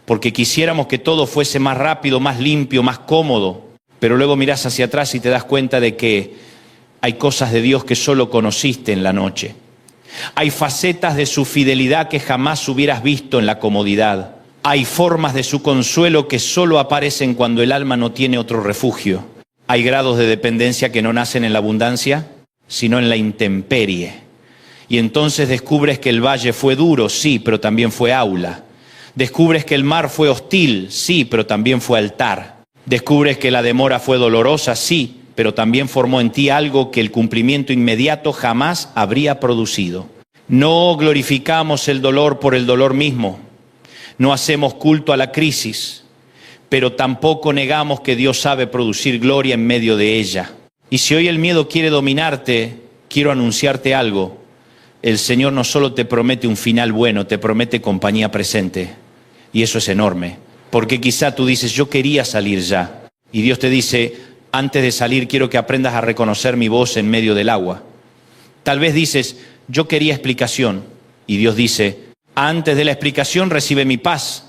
Speaker 1: porque quisiéramos que todo fuese más rápido, más limpio, más cómodo. Pero luego miras hacia atrás y te das cuenta de que hay cosas de Dios que solo conociste en la noche. Hay facetas de su fidelidad que jamás hubieras visto en la comodidad. Hay formas de su consuelo que solo aparecen cuando el alma no tiene otro refugio. Hay grados de dependencia que no nacen en la abundancia, sino en la intemperie. Y entonces descubres que el valle fue duro, sí, pero también fue aula. Descubres que el mar fue hostil, sí, pero también fue altar. Descubres que la demora fue dolorosa, sí, pero también formó en ti algo que el cumplimiento inmediato jamás habría producido. No glorificamos el dolor por el dolor mismo. No hacemos culto a la crisis, pero tampoco negamos que Dios sabe producir gloria en medio de ella. Y si hoy el miedo quiere dominarte, quiero anunciarte algo. El Señor no solo te promete un final bueno, te promete compañía presente. Y eso es enorme. Porque quizá tú dices, yo quería salir ya. Y Dios te dice, antes de salir quiero que aprendas a reconocer mi voz en medio del agua. Tal vez dices, yo quería explicación. Y Dios dice, antes de la explicación recibe mi paz.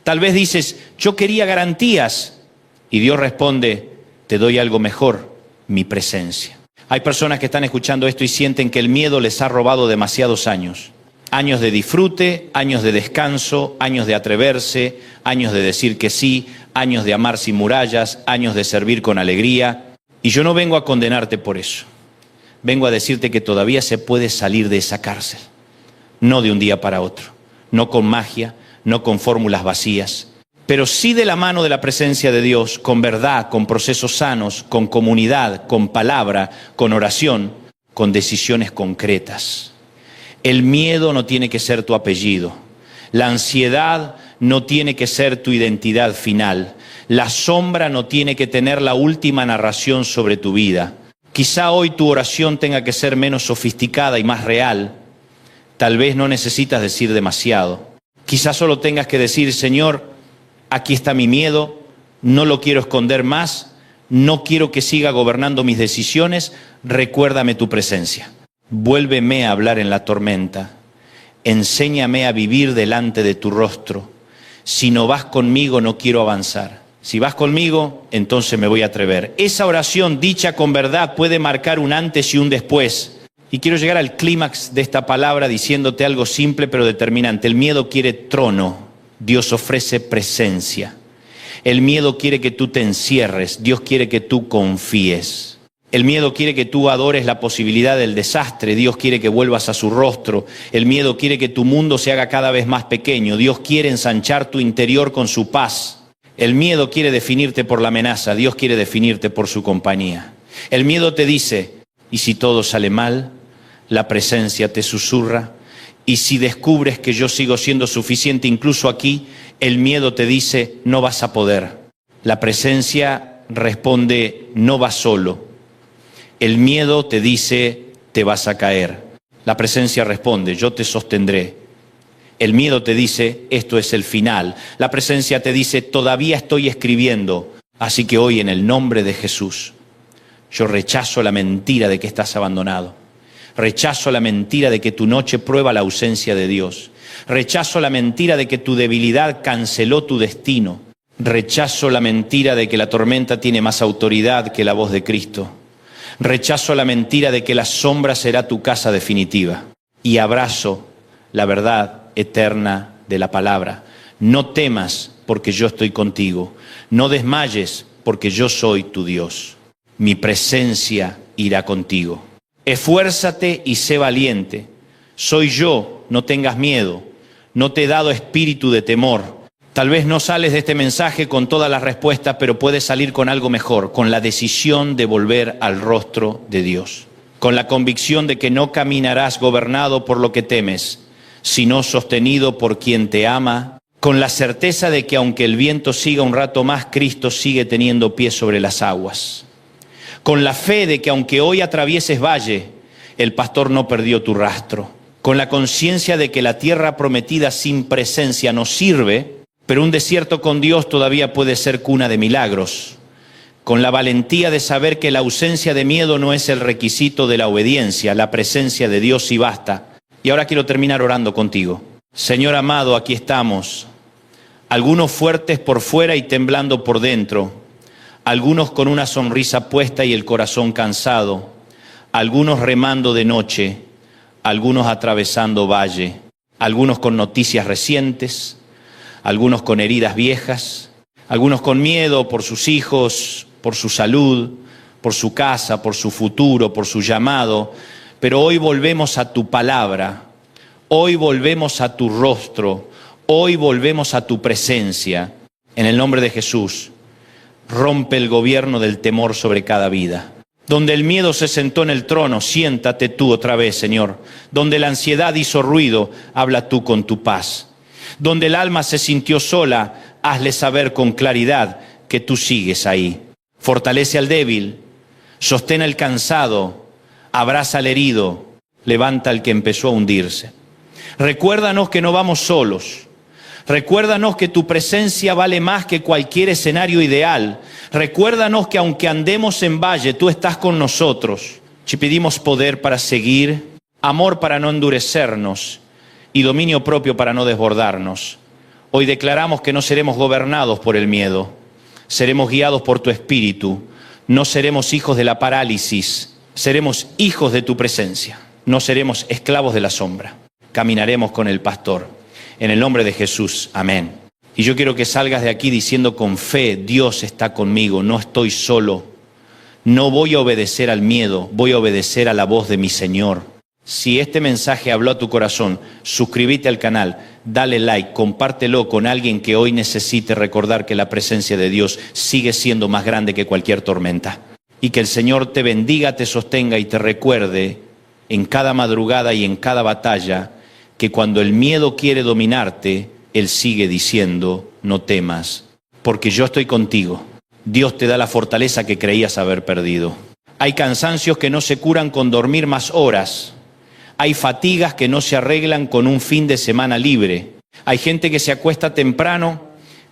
Speaker 1: Tal vez dices, yo quería garantías. Y Dios responde, te doy algo mejor. Mi presencia. Hay personas que están escuchando esto y sienten que el miedo les ha robado demasiados años. Años de disfrute, años de descanso, años de atreverse, años de decir que sí, años de amar sin murallas, años de servir con alegría. Y yo no vengo a condenarte por eso. Vengo a decirte que todavía se puede salir de esa cárcel. No de un día para otro. No con magia, no con fórmulas vacías. Pero sí de la mano de la presencia de Dios, con verdad, con procesos sanos, con comunidad, con palabra, con oración, con decisiones concretas. El miedo no tiene que ser tu apellido. La ansiedad no tiene que ser tu identidad final. La sombra no tiene que tener la última narración sobre tu vida. Quizá hoy tu oración tenga que ser menos sofisticada y más real. Tal vez no necesitas decir demasiado. Quizá solo tengas que decir, Señor, aquí está mi miedo, no lo quiero esconder más, no quiero que siga gobernando mis decisiones, recuérdame tu presencia. Vuélveme a hablar en la tormenta, enséñame a vivir delante de tu rostro. Si no vas conmigo, no quiero avanzar. Si vas conmigo, entonces me voy a atrever. Esa oración dicha con verdad puede marcar un antes y un después. Y quiero llegar al clímax de esta palabra diciéndote algo simple pero determinante. El miedo quiere trono. Dios ofrece presencia. El miedo quiere que tú te encierres. Dios quiere que tú confíes. El miedo quiere que tú adores la posibilidad del desastre. Dios quiere que vuelvas a su rostro. El miedo quiere que tu mundo se haga cada vez más pequeño. Dios quiere ensanchar tu interior con su paz. El miedo quiere definirte por la amenaza. Dios quiere definirte por su compañía. El miedo te dice, ¿y si todo sale mal? La presencia te susurra. Y si descubres que yo sigo siendo suficiente incluso aquí, el miedo te dice, no vas a poder. La presencia responde, no vas solo. El miedo te dice, te vas a caer. La presencia responde, yo te sostendré. El miedo te dice, esto es el final. La presencia te dice, todavía estoy escribiendo. Así que hoy en el nombre de Jesús, yo rechazo la mentira de que estás abandonado. Rechazo la mentira de que tu noche prueba la ausencia de Dios. Rechazo la mentira de que tu debilidad canceló tu destino. Rechazo la mentira de que la tormenta tiene más autoridad que la voz de Cristo. Rechazo la mentira de que la sombra será tu casa definitiva. Y abrazo la verdad eterna de la palabra. No temas porque yo estoy contigo. No desmayes porque yo soy tu Dios. Mi presencia irá contigo. Esfuérzate y sé valiente. Soy yo, no tengas miedo. No te he dado espíritu de temor. Tal vez no sales de este mensaje con todas las respuestas, pero puedes salir con algo mejor, con la decisión de volver al rostro de Dios, con la convicción de que no caminarás gobernado por lo que temes, sino sostenido por quien te ama, con la certeza de que aunque el viento siga un rato más, Cristo sigue teniendo pie sobre las aguas, con la fe de que aunque hoy atravieses valle, el pastor no perdió tu rastro, con la conciencia de que la tierra prometida sin presencia no sirve, pero un desierto con Dios todavía puede ser cuna de milagros, con la valentía de saber que la ausencia de miedo no es el requisito de la obediencia, la presencia de Dios sí basta. Y ahora quiero terminar orando contigo. Señor amado, aquí estamos, algunos fuertes por fuera y temblando por dentro, algunos con una sonrisa puesta y el corazón cansado, algunos remando de noche, algunos atravesando valle, algunos con noticias recientes, algunos con heridas viejas, algunos con miedo por sus hijos, por su salud, por su casa, por su futuro, por su llamado. Pero hoy volvemos a tu palabra, hoy volvemos a tu rostro, hoy volvemos a tu presencia. En el nombre de Jesús, rompe el gobierno del temor sobre cada vida. Donde el miedo se sentó en el trono, siéntate tú otra vez, Señor. Donde la ansiedad hizo ruido, habla tú con tu paz. Donde el alma se sintió sola, hazle saber con claridad que tú sigues ahí. Fortalece al débil, sostén al cansado, abraza al herido, levanta al que empezó a hundirse. Recuérdanos que no vamos solos. Recuérdanos que tu presencia vale más que cualquier escenario ideal. Recuérdanos que aunque andemos en valle, tú estás con nosotros. Te pedimos poder para seguir, amor para no endurecernos y dominio propio para no desbordarnos. Hoy declaramos que no seremos gobernados por el miedo, seremos guiados por tu espíritu, no seremos hijos de la parálisis, seremos hijos de tu presencia, no seremos esclavos de la sombra, caminaremos con el pastor. En el nombre de Jesús, amén. Y yo quiero que salgas de aquí diciendo con fe, Dios está conmigo, no estoy solo, no voy a obedecer al miedo, voy a obedecer a la voz de mi Señor. Si este mensaje habló a tu corazón, suscríbete al canal, dale like, compártelo con alguien que hoy necesite recordar que la presencia de Dios sigue siendo más grande que cualquier tormenta. Y que el Señor te bendiga, te sostenga y te recuerde en cada madrugada y en cada batalla que cuando el miedo quiere dominarte, Él sigue diciendo, no temas, porque yo estoy contigo. Dios te da la fortaleza que creías haber perdido. Hay cansancios que no se curan con dormir más horas. Hay fatigas que no se arreglan con un fin de semana libre. Hay gente que se acuesta temprano,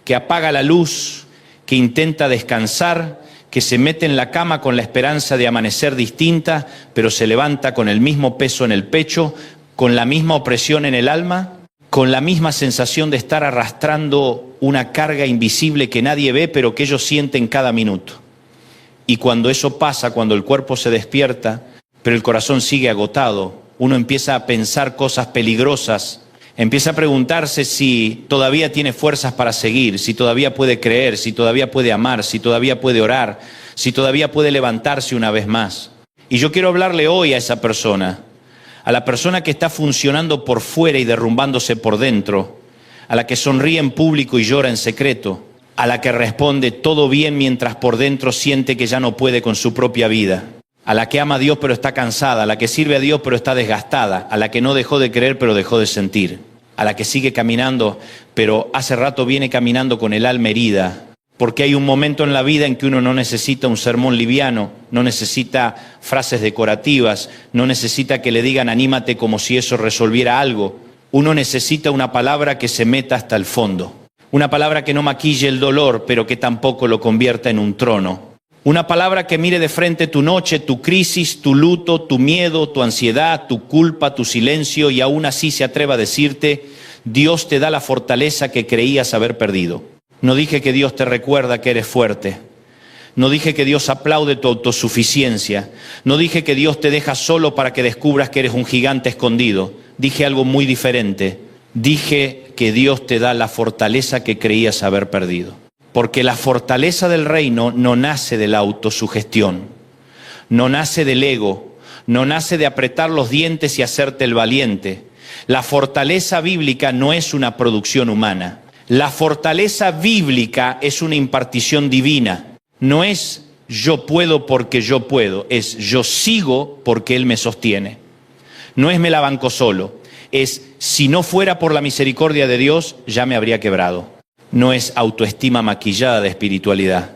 Speaker 1: que apaga la luz, que intenta descansar, que se mete en la cama con la esperanza de amanecer distinta, pero se levanta con el mismo peso en el pecho, con la misma opresión en el alma, con la misma sensación de estar arrastrando una carga invisible que nadie ve, pero que ellos sienten cada minuto. Y cuando eso pasa, cuando el cuerpo se despierta, pero el corazón sigue agotado, uno empieza a pensar cosas peligrosas, empieza a preguntarse si todavía tiene fuerzas para seguir, si todavía puede creer, si todavía puede amar, si todavía puede orar, si todavía puede levantarse una vez más. Y yo quiero hablarle hoy a esa persona, a la persona que está funcionando por fuera y derrumbándose por dentro, a la que sonríe en público y llora en secreto, a la que responde todo bien mientras por dentro siente que ya no puede con su propia vida, a la que ama a Dios pero está cansada, a la que sirve a Dios pero está desgastada, a la que no dejó de creer pero dejó de sentir, a la que sigue caminando pero hace rato viene caminando con el alma herida, porque hay un momento en la vida en que uno no necesita un sermón liviano, no necesita frases decorativas, no necesita que le digan anímate como si eso resolviera algo. Uno necesita una palabra que se meta hasta el fondo, una palabra que no maquille el dolor pero que tampoco lo convierta en un trono. Una palabra que mire de frente tu noche, tu crisis, tu luto, tu miedo, tu ansiedad, tu culpa, tu silencio, y aún así se atreva a decirte: Dios te da la fortaleza que creías haber perdido. No dije que Dios te recuerda que eres fuerte. No dije que Dios aplaude tu autosuficiencia. No dije que Dios te deja solo para que descubras que eres un gigante escondido. Dije algo muy diferente. Dije que Dios te da la fortaleza que creías haber perdido. Porque la fortaleza del reino no nace de la autosugestión, no nace del ego, no nace de apretar los dientes y hacerte el valiente. La fortaleza bíblica no es una producción humana. La fortaleza bíblica es una impartición divina. No es yo puedo porque yo puedo, es yo sigo porque Él me sostiene. No es me la banco solo, es si no fuera por la misericordia de Dios ya me habría quebrado. No es autoestima maquillada de espiritualidad,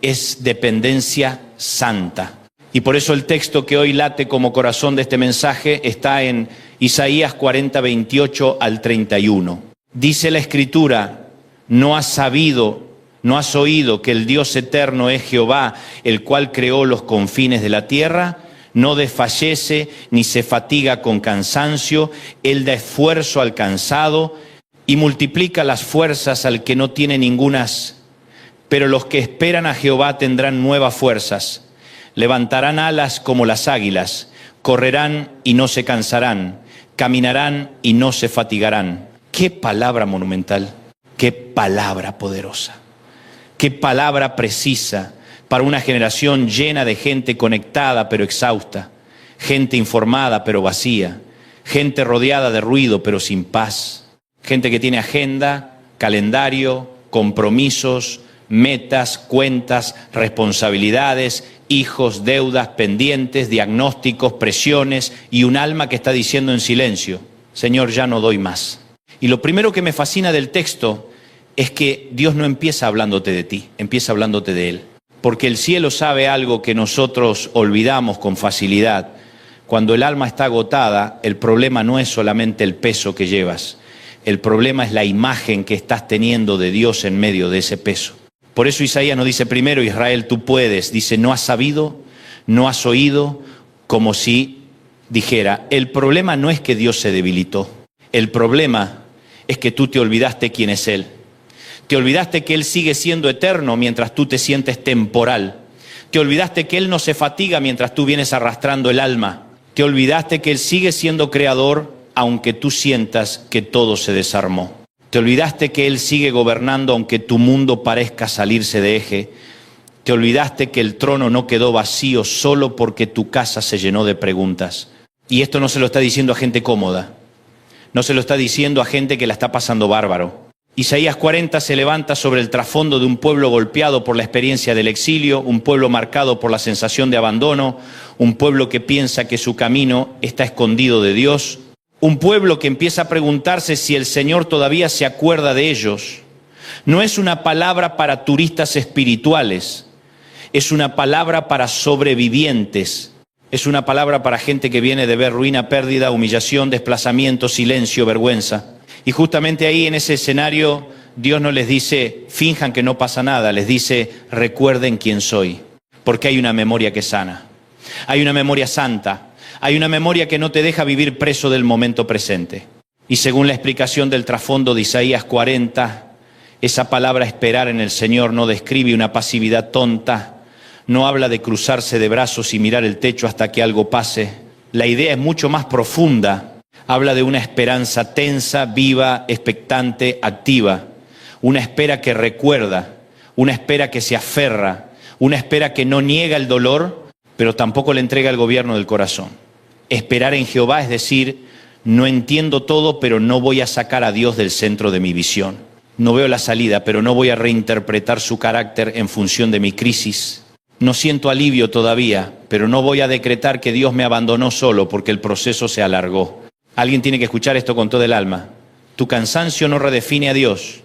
Speaker 1: es dependencia santa. Y por eso el texto que hoy late como corazón de este mensaje está en Isaías 40, 28 al 31. Dice la Escritura: ¿no has oído que el Dios eterno es Jehová, el cual creó los confines de la tierra? No desfallece ni se fatiga con cansancio, Él da esfuerzo al cansado y multiplica las fuerzas al que no tiene ningunas. Pero los que esperan a Jehová tendrán nuevas fuerzas, levantarán alas como las águilas, correrán y no se cansarán, caminarán y no se fatigarán. ¡Qué palabra monumental! ¡Qué palabra poderosa! ¡Qué palabra precisa para una generación llena de gente conectada pero exhausta, gente informada pero vacía, gente rodeada de ruido pero sin paz! Gente que tiene agenda, calendario, compromisos, metas, cuentas, responsabilidades, hijos, deudas, pendientes, diagnósticos, presiones, y un alma que está diciendo en silencio: Señor, ya no doy más. Y lo primero que me fascina del texto es que Dios no empieza hablándote de ti, empieza hablándote de Él. Porque el cielo sabe algo que nosotros olvidamos con facilidad. Cuando el alma está agotada, el problema no es solamente el peso que llevas. El problema es la imagen que estás teniendo de Dios en medio de ese peso. Por eso Isaías no dice primero: Israel, tú puedes. Dice: no has sabido, no has oído, como si dijera: el problema no es que Dios se debilitó. El problema es que tú te olvidaste quién es Él. Te olvidaste que Él sigue siendo eterno mientras tú te sientes temporal. Te olvidaste que Él no se fatiga mientras tú vienes arrastrando el alma. Te olvidaste que Él sigue siendo creador aunque tú sientas que todo se desarmó. Te olvidaste que Él sigue gobernando aunque tu mundo parezca salirse de eje. Te olvidaste que el trono no quedó vacío solo porque tu casa se llenó de preguntas. Y esto no se lo está diciendo a gente cómoda. No se lo está diciendo a gente que la está pasando bárbaro. Isaías 40 se levanta sobre el trasfondo de un pueblo golpeado por la experiencia del exilio, un pueblo marcado por la sensación de abandono, un pueblo que piensa que su camino está escondido de Dios. Un pueblo que empieza a preguntarse si el Señor todavía se acuerda de ellos. No es una palabra para turistas espirituales, es una palabra para sobrevivientes. Es una palabra para gente que viene de ver ruina, pérdida, humillación, desplazamiento, silencio, vergüenza. Y justamente ahí en ese escenario Dios no les dice: finjan que no pasa nada, les dice: recuerden quién soy. Porque hay una memoria que sana, hay una memoria santa. Hay una memoria que no te deja vivir preso del momento presente. Y según la explicación del trasfondo de Isaías 40, esa palabra esperar en el Señor no describe una pasividad tonta, no habla de cruzarse de brazos y mirar el techo hasta que algo pase. La idea es mucho más profunda. Habla de una esperanza tensa, viva, expectante, activa. Una espera que recuerda, una espera que se aferra, una espera que no niega el dolor, pero tampoco le entrega el gobierno del corazón. Esperar en Jehová es decir: no entiendo todo, pero no voy a sacar a Dios del centro de mi visión. No veo la salida, pero no voy a reinterpretar su carácter en función de mi crisis. No siento alivio todavía, pero no voy a decretar que Dios me abandonó solo porque el proceso se alargó. Alguien tiene que escuchar esto con todo el alma. Tu cansancio no redefine a Dios.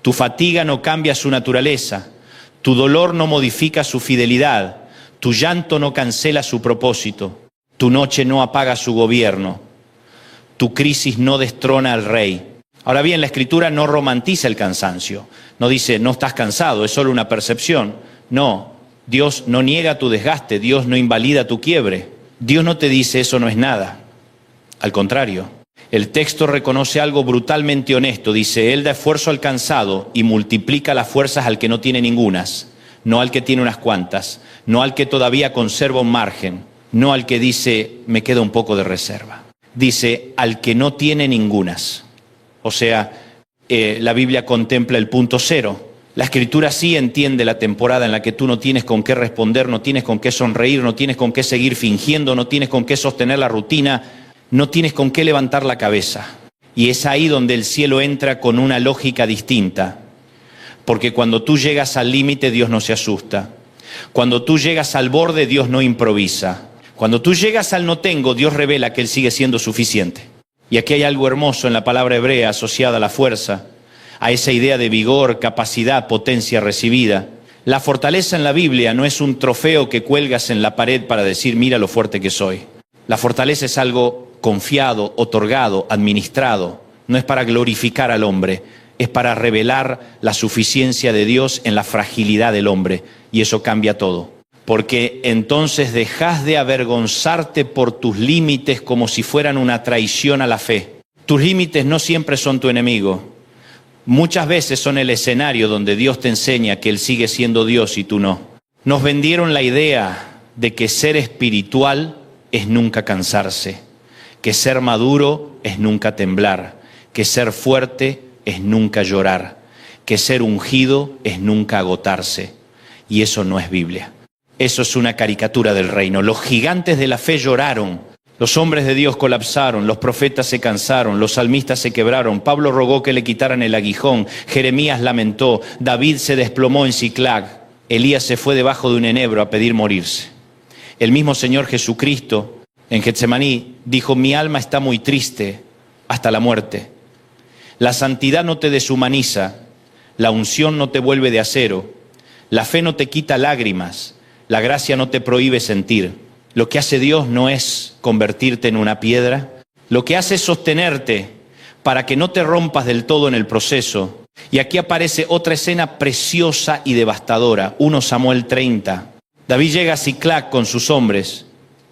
Speaker 1: Tu fatiga no cambia su naturaleza. Tu dolor no modifica su fidelidad. Tu llanto no cancela su propósito. Tu noche no apaga su gobierno. Tu crisis no destrona al rey. Ahora bien, la Escritura no romantiza el cansancio. No dice: no estás cansado, es solo una percepción. No, Dios no niega tu desgaste, Dios no invalida tu quiebre. Dios no te dice eso no es nada. Al contrario, el texto reconoce algo brutalmente honesto. Dice, Él da esfuerzo al cansado y multiplica las fuerzas al que no tiene ningunas, no al que tiene unas cuantas, no al que todavía conserva un margen, no al que dice, me queda un poco de reserva. Dice, al que no tiene ningunas. O sea, la Biblia contempla el punto cero. La Escritura sí entiende la temporada en la que tú no tienes con qué responder, no tienes con qué sonreír, no tienes con qué seguir fingiendo, no tienes con qué sostener la rutina, no tienes con qué levantar la cabeza. Y es ahí donde el cielo entra con una lógica distinta. Porque cuando tú llegas al límite, Dios no se asusta. Cuando tú llegas al borde, Dios no improvisa. Cuando tú llegas al no tengo, Dios revela que Él sigue siendo suficiente. Y aquí hay algo hermoso en la palabra hebrea asociada a la fuerza, a esa idea de vigor, capacidad, potencia recibida. La fortaleza en la Biblia no es un trofeo que cuelgas en la pared para decir, mira lo fuerte que soy. La fortaleza es algo confiado, otorgado, administrado. No es para glorificar al hombre, es para revelar la suficiencia de Dios en la fragilidad del hombre. Y eso cambia todo. Porque entonces dejas de avergonzarte por tus límites como si fueran una traición a la fe. Tus límites no siempre son tu enemigo. Muchas veces son el escenario donde Dios te enseña que Él sigue siendo Dios y tú no. Nos vendieron la idea de que ser espiritual es nunca cansarse, que ser maduro es nunca temblar, que ser fuerte es nunca llorar, que ser ungido es nunca agotarse. Y eso no es Biblia. Eso es una caricatura del reino. Los gigantes de la fe lloraron. Los hombres de Dios colapsaron, los profetas se cansaron, los salmistas se quebraron, Pablo rogó que le quitaran el aguijón, Jeremías lamentó, David se desplomó en Siclag, Elías se fue debajo de un enebro a pedir morirse. El mismo Señor Jesucristo en Getsemaní dijo, mi alma está muy triste hasta la muerte. La santidad no te deshumaniza, la unción no te vuelve de acero, la fe no te quita lágrimas, la gracia no te prohíbe sentir. Lo que hace Dios no es convertirte en una piedra. Lo que hace es sostenerte para que no te rompas del todo en el proceso. Y aquí aparece otra escena preciosa y devastadora. 1 Samuel 30. David llega a Siclag con sus hombres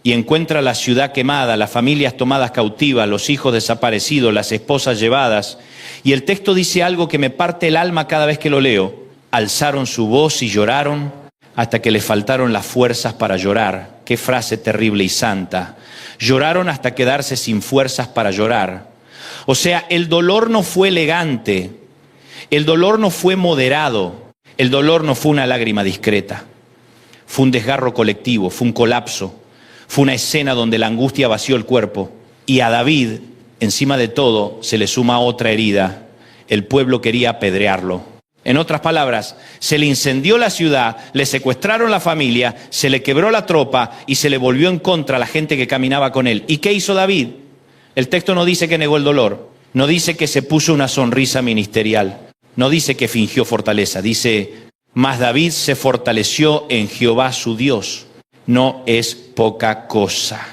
Speaker 1: y encuentra la ciudad quemada, las familias tomadas cautivas, los hijos desaparecidos, las esposas llevadas. Y el texto dice algo que me parte el alma cada vez que lo leo. Alzaron su voz y lloraron hasta que les faltaron las fuerzas para llorar. Qué frase terrible y santa. Lloraron hasta quedarse sin fuerzas para llorar. O sea, el dolor no fue elegante, el dolor no fue moderado, el dolor no fue una lágrima discreta. Fue un desgarro colectivo, fue un colapso, fue una escena donde la angustia vació el cuerpo. Y a David, encima de todo, se le suma otra herida. El pueblo quería apedrearlo. En otras palabras, se le incendió la ciudad, le secuestraron la familia, se le quebró la tropa y se le volvió en contra a la gente que caminaba con él. ¿Y qué hizo David? El texto no dice que negó el dolor, no dice que se puso una sonrisa ministerial, no dice que fingió fortaleza, dice, mas David se fortaleció en Jehová su Dios. No es poca cosa.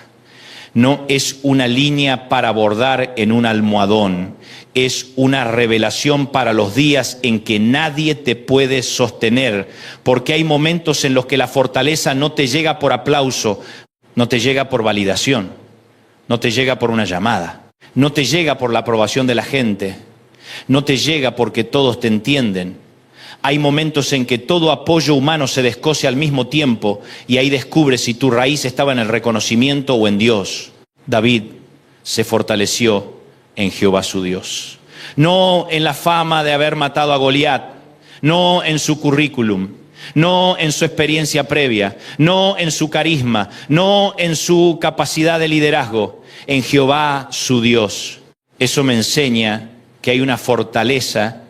Speaker 1: No es una línea para bordar en un almohadón. Es una revelación para los días en que nadie te puede sostener, porque hay momentos en los que la fortaleza no te llega por aplauso, no te llega por validación, no te llega por una llamada, no te llega por la aprobación de la gente, no te llega porque todos te entienden. Hay momentos en que todo apoyo humano se descoce al mismo tiempo y ahí descubres si tu raíz estaba en el reconocimiento o en Dios. David se fortaleció en Jehová su Dios. No en la fama de haber matado a Goliat, no en su currículum, no en su experiencia previa, no en su carisma, no en su capacidad de liderazgo, en Jehová su Dios. Eso me enseña que hay una fortaleza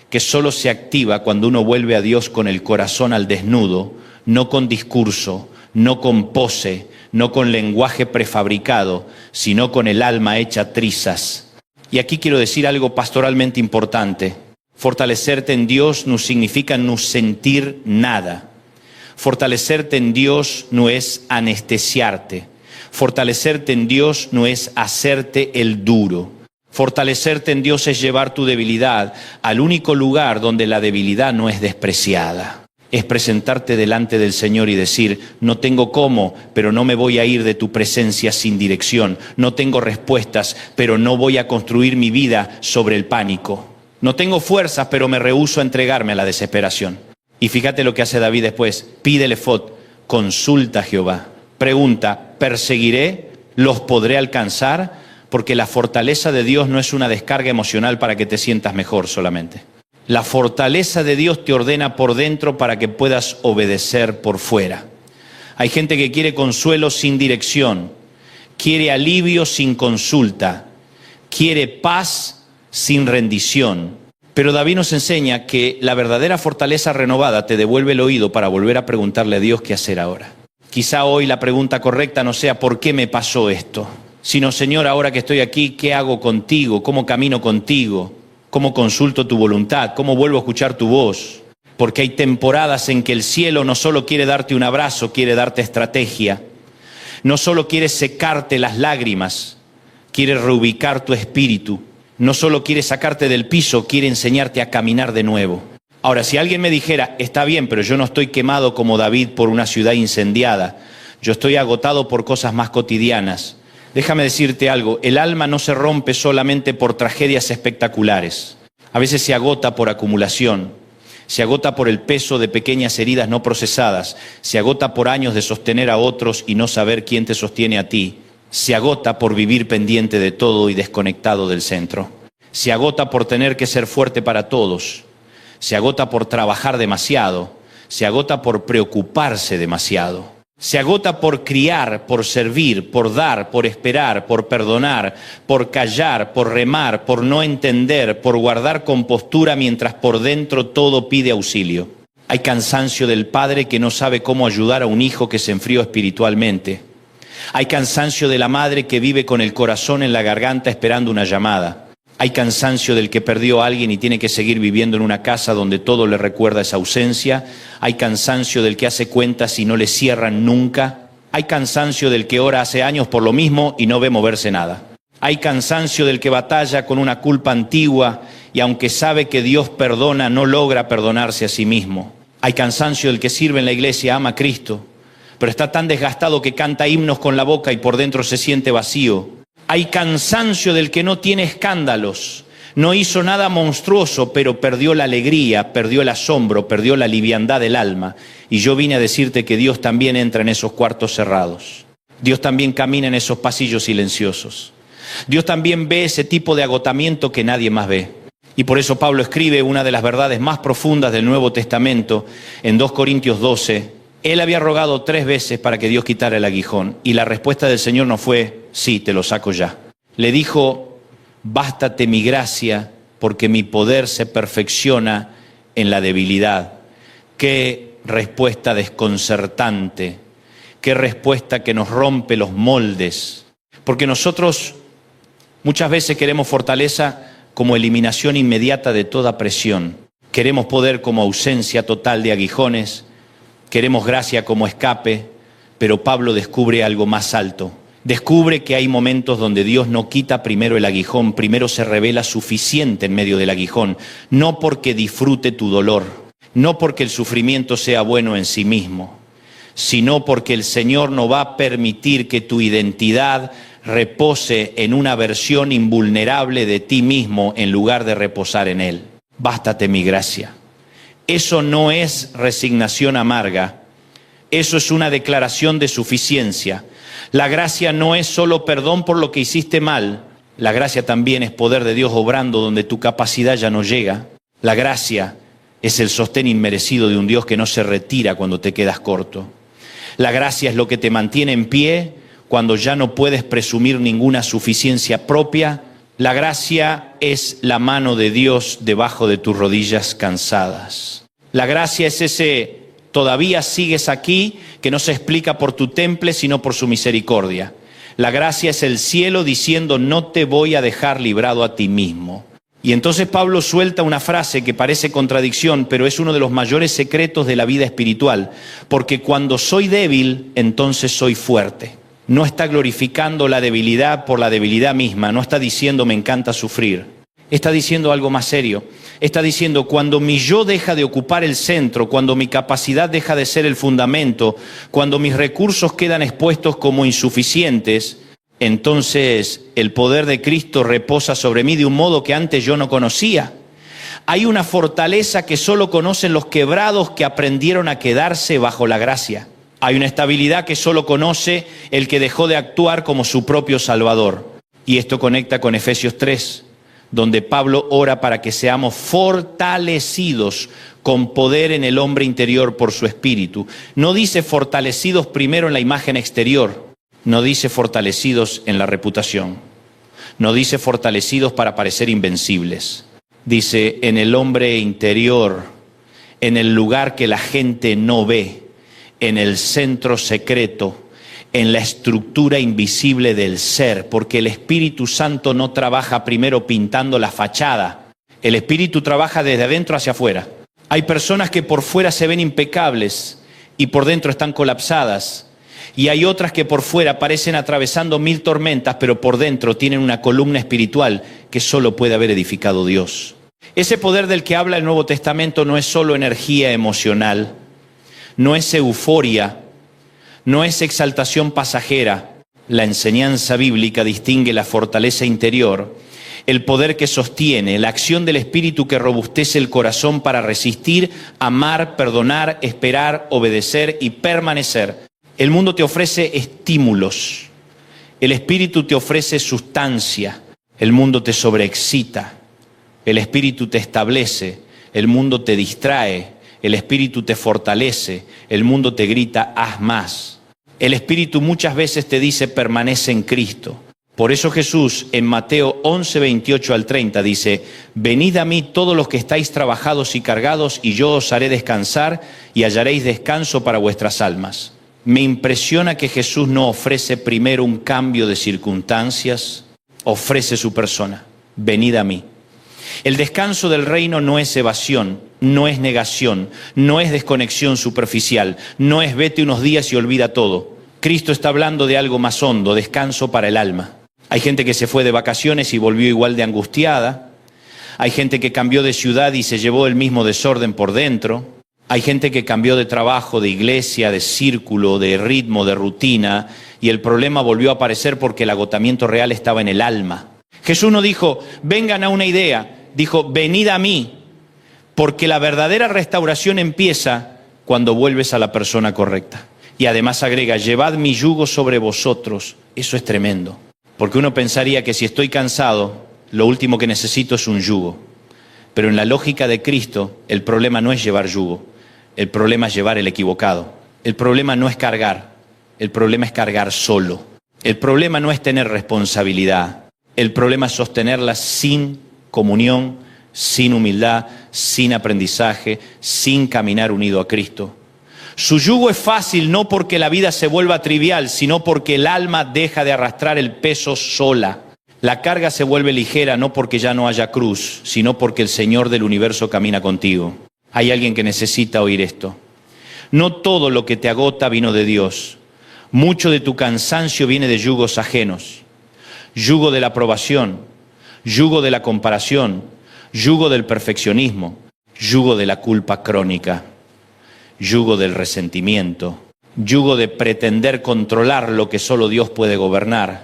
Speaker 1: que solo se activa cuando uno vuelve a Dios con el corazón al desnudo, no con discurso, no con pose, no con lenguaje prefabricado, sino con el alma hecha trizas. Y aquí quiero decir algo pastoralmente importante. Fortalecerte en Dios no significa no sentir nada. Fortalecerte en Dios no es anestesiarte. Fortalecerte en Dios no es hacerte el duro. Fortalecerte en Dios es llevar tu debilidad al único lugar donde la debilidad no es despreciada. es presentarte delante del Señor y decir, no tengo cómo, pero no me voy a ir de tu presencia sin dirección. No tengo respuestas, pero no voy a construir mi vida sobre el pánico. No tengo fuerzas, pero me rehúso a entregarme a la desesperación. Y fíjate lo que hace David después. Pide el efod, consulta a Jehová. Pregunta, ¿perseguiré? ¿Los podré alcanzar? Porque la fortaleza de Dios no es una descarga emocional para que te sientas mejor solamente. La fortaleza de Dios te ordena por dentro para que puedas obedecer por fuera. Hay gente que quiere consuelo sin dirección, quiere alivio sin consulta, quiere paz sin rendición. Pero David nos enseña que la verdadera fortaleza renovada te devuelve el oído para volver a preguntarle a Dios qué hacer ahora. Quizá hoy la pregunta correcta no sea ¿por qué me pasó esto? Sino, Señor, ahora que estoy aquí, ¿qué hago contigo? ¿Cómo camino contigo? ¿Cómo consulto tu voluntad? ¿Cómo vuelvo a escuchar tu voz? Porque hay temporadas en que el cielo no solo quiere darte un abrazo, quiere darte estrategia. No solo quiere secarte las lágrimas, quiere reubicar tu espíritu. No solo quiere sacarte del piso, quiere enseñarte a caminar de nuevo. Ahora, si alguien me dijera, está bien, pero yo no estoy quemado como David por una ciudad incendiada. Yo estoy agotado por cosas más cotidianas. Déjame decirte algo, el alma no se rompe solamente por tragedias espectaculares. A veces se agota por acumulación, se agota por el peso de pequeñas heridas no procesadas, se agota por años de sostener a otros y no saber quién te sostiene a ti, se agota por vivir pendiente de todo y desconectado del centro, se agota por tener que ser fuerte para todos, se agota por trabajar demasiado, se agota por preocuparse demasiado. Se agota por criar, por servir, por dar, por esperar, por perdonar, por callar, por remar, por no entender, por guardar compostura mientras por dentro todo pide auxilio. Hay cansancio del padre que no sabe cómo ayudar a un hijo que se enfrió espiritualmente. Hay cansancio de la madre que vive con el corazón en la garganta esperando una llamada. Hay cansancio del que perdió a alguien y tiene que seguir viviendo en una casa donde todo le recuerda esa ausencia. Hay cansancio del que hace cuentas y no le cierran nunca. Hay cansancio del que ora hace años por lo mismo y no ve moverse nada. Hay cansancio del que batalla con una culpa antigua y aunque sabe que Dios perdona, no logra perdonarse a sí mismo. Hay cansancio del que sirve en la iglesia, ama a Cristo, pero está tan desgastado que canta himnos con la boca y por dentro se siente vacío. Hay cansancio del que no tiene escándalos, no hizo nada monstruoso, pero perdió la alegría, perdió el asombro, perdió la liviandad del alma. Y yo vine a decirte que Dios también entra en esos cuartos cerrados. Dios también camina en esos pasillos silenciosos. Dios también ve ese tipo de agotamiento que nadie más ve. Y por eso Pablo escribe una de las verdades más profundas del Nuevo Testamento en 2 Corintios 12. Él había rogado 3 veces para que Dios quitara el aguijón y la respuesta del Señor no fue, sí, te lo saco ya. Le dijo, bástate mi gracia porque mi poder se perfecciona en la debilidad. Qué respuesta desconcertante, qué respuesta que nos rompe los moldes. Porque nosotros muchas veces queremos fortaleza como eliminación inmediata de toda presión. Queremos poder como ausencia total de aguijones. Queremos gracia como escape, pero Pablo descubre algo más alto. Descubre que hay momentos donde Dios no quita primero el aguijón, primero se revela suficiente en medio del aguijón, no porque disfrute tu dolor, no porque el sufrimiento sea bueno en sí mismo, sino porque el Señor no va a permitir que tu identidad repose en una versión invulnerable de ti mismo en lugar de reposar en Él. Bástate mi gracia. Eso no es resignación amarga, eso es una declaración de suficiencia. La gracia no es solo perdón por lo que hiciste mal, la gracia también es poder de Dios obrando donde tu capacidad ya no llega. La gracia es el sostén inmerecido de un Dios que no se retira cuando te quedas corto. La gracia es lo que te mantiene en pie cuando ya no puedes presumir ninguna suficiencia propia. La gracia es la mano de Dios debajo de tus rodillas cansadas. La gracia es ese todavía sigues aquí que no se explica por tu temple sino por su misericordia. La gracia es el cielo diciendo no te voy a dejar librado a ti mismo. Y entonces Pablo suelta una frase que parece contradicción, pero es uno de los mayores secretos de la vida espiritual. Porque cuando soy débil, entonces soy fuerte. No está glorificando la debilidad por la debilidad misma, no está diciendo me encanta sufrir. Está diciendo algo más serio. Está diciendo, cuando mi yo deja de ocupar el centro, cuando mi capacidad deja de ser el fundamento, cuando mis recursos quedan expuestos como insuficientes, entonces el poder de Cristo reposa sobre mí de un modo que antes yo no conocía. Hay una fortaleza que solo conocen los quebrados que aprendieron a quedarse bajo la gracia. Hay una estabilidad que solo conoce el que dejó de actuar como su propio Salvador. Y esto conecta con Efesios 3, donde Pablo ora para que seamos fortalecidos con poder en el hombre interior por su Espíritu. No dice fortalecidos primero en la imagen exterior, no dice fortalecidos en la reputación, no dice fortalecidos para parecer invencibles. Dice en el hombre interior, en el lugar que la gente no ve, en el centro secreto, en la estructura invisible del ser, porque el Espíritu Santo no trabaja primero pintando la fachada. El Espíritu trabaja desde adentro hacia afuera. Hay personas que por fuera se ven impecables y por dentro están colapsadas. Y hay otras que por fuera parecen atravesando 1000 tormentas, pero por dentro tienen una columna espiritual que solo puede haber edificado Dios. Ese poder del que habla el Nuevo Testamento no es solo energía emocional, no es euforia, no es exaltación pasajera. La enseñanza bíblica distingue la fortaleza interior, el poder que sostiene, la acción del Espíritu que robustece el corazón para resistir, amar, perdonar, esperar, obedecer y permanecer. El mundo te ofrece estímulos, el Espíritu te ofrece sustancia, el mundo te sobreexcita, el Espíritu te establece, el mundo te distrae, el Espíritu te fortalece, el mundo te grita, haz más. El Espíritu muchas veces te dice, permanece en Cristo. Por eso Jesús en Mateo 11, 28 al 30 dice, venid a mí todos los que estáis trabajados y cargados, y yo os haré descansar y hallaréis descanso para vuestras almas. Me impresiona que Jesús no ofrece primero un cambio de circunstancias, ofrece su persona. Venid a mí. El descanso del reino no es evasión, no es negación, no es desconexión superficial, no es vete unos días y olvida todo. Cristo está hablando de algo más hondo, descanso para el alma. Hay gente que se fue de vacaciones y volvió igual de angustiada. Hay gente que cambió de ciudad y se llevó el mismo desorden por dentro. Hay gente que cambió de trabajo, de iglesia, de círculo, de ritmo, de rutina, y el problema volvió a aparecer porque el agotamiento real estaba en el alma. Jesús no dijo, vengan a una idea, dijo, venid a mí, porque la verdadera restauración empieza cuando vuelves a la persona correcta. Y además agrega, llevad mi yugo sobre vosotros. Eso es tremendo, porque uno pensaría que si estoy cansado, lo último que necesito es un yugo. Pero en la lógica de Cristo, el problema no es llevar yugo, el problema es llevar el equivocado. El problema no es cargar, el problema es cargar solo. El problema no es tener responsabilidad, el problema es sostenerla sin comunión, sin humildad, sin aprendizaje, sin caminar unido a Cristo. Su yugo es fácil no porque la vida se vuelva trivial, sino porque el alma deja de arrastrar el peso sola. La carga se vuelve ligera no porque ya no haya cruz, sino porque el Señor del universo camina contigo. Hay alguien que necesita oír esto. No todo lo que te agota vino de Dios. Mucho de tu cansancio viene de yugos ajenos. Yugo de la aprobación, yugo de la comparación, yugo del perfeccionismo, yugo de la culpa crónica, yugo del resentimiento, yugo de pretender controlar lo que solo Dios puede gobernar,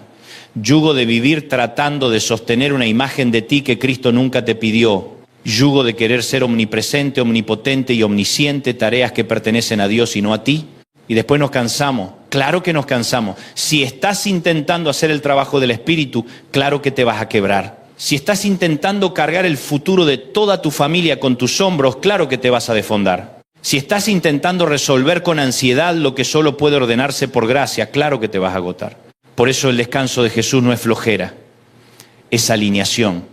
Speaker 1: yugo de vivir tratando de sostener una imagen de ti que Cristo nunca te pidió, yugo de querer ser omnipresente, omnipotente y omnisciente, tareas que pertenecen a Dios y no a ti. Y después nos cansamos, claro que nos cansamos. Si estás intentando hacer el trabajo del Espíritu, claro que te vas a quebrar. Si estás intentando cargar el futuro de toda tu familia con tus hombros, claro que te vas a desfondar. Si estás intentando resolver con ansiedad lo que solo puede ordenarse por gracia, claro que te vas a agotar. Por eso el descanso de Jesús no es flojera, es alineación,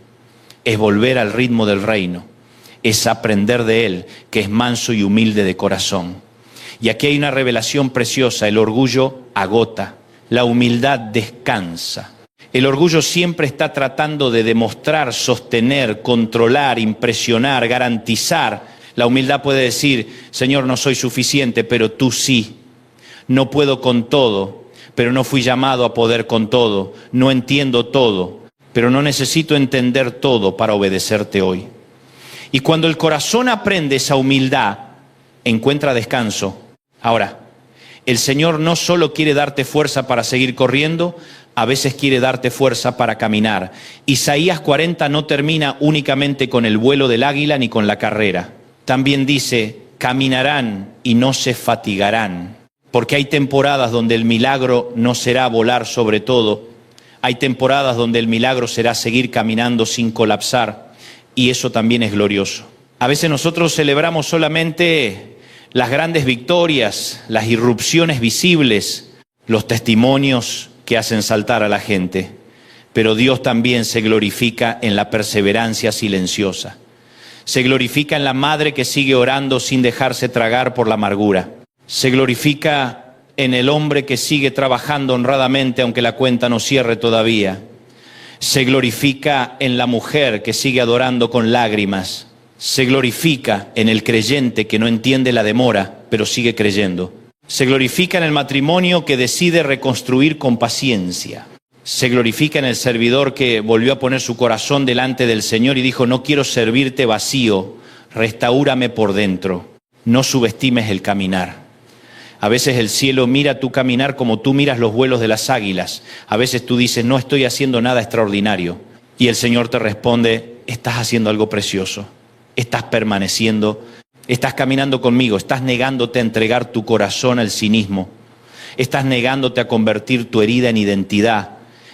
Speaker 1: es volver al ritmo del reino, es aprender de Él, que es manso y humilde de corazón. Y aquí hay una revelación preciosa, el orgullo agota, la humildad descansa. El orgullo siempre está tratando de demostrar, sostener, controlar, impresionar, garantizar. La humildad puede decir, Señor, no soy suficiente, pero tú sí. No puedo con todo, pero no fui llamado a poder con todo. No entiendo todo, pero no necesito entender todo para obedecerte hoy. Y cuando el corazón aprende esa humildad, encuentra descanso. Ahora, el Señor no solo quiere darte fuerza para seguir corriendo, a veces quiere darte fuerza para caminar. Isaías 40 no termina únicamente con el vuelo del águila ni con la carrera. También dice, caminarán y no se fatigarán. Porque hay temporadas donde el milagro no será volar sobre todo. Hay temporadas donde el milagro será seguir caminando sin colapsar. Y eso también es glorioso. A veces nosotros celebramos solamente las grandes victorias, las irrupciones visibles, los testimonios que hacen saltar a la gente. Pero Dios también se glorifica en la perseverancia silenciosa. Se glorifica en la madre que sigue orando sin dejarse tragar por la amargura. Se glorifica en el hombre que sigue trabajando honradamente aunque la cuenta no cierre todavía. Se glorifica en la mujer que sigue adorando con lágrimas. Se glorifica en el creyente que no entiende la demora, pero sigue creyendo. Se glorifica en el matrimonio que decide reconstruir con paciencia. Se glorifica en el servidor que volvió a poner su corazón delante del Señor y dijo, no quiero servirte vacío, restaúrame por dentro. No subestimes el caminar. A veces el cielo mira tu caminar como tú miras los vuelos de las águilas. A veces tú dices, no estoy haciendo nada extraordinario. Y el Señor te responde, estás haciendo algo precioso. Estás permaneciendo, estás caminando conmigo, estás negándote a entregar tu corazón al cinismo. Estás negándote a convertir tu herida en identidad.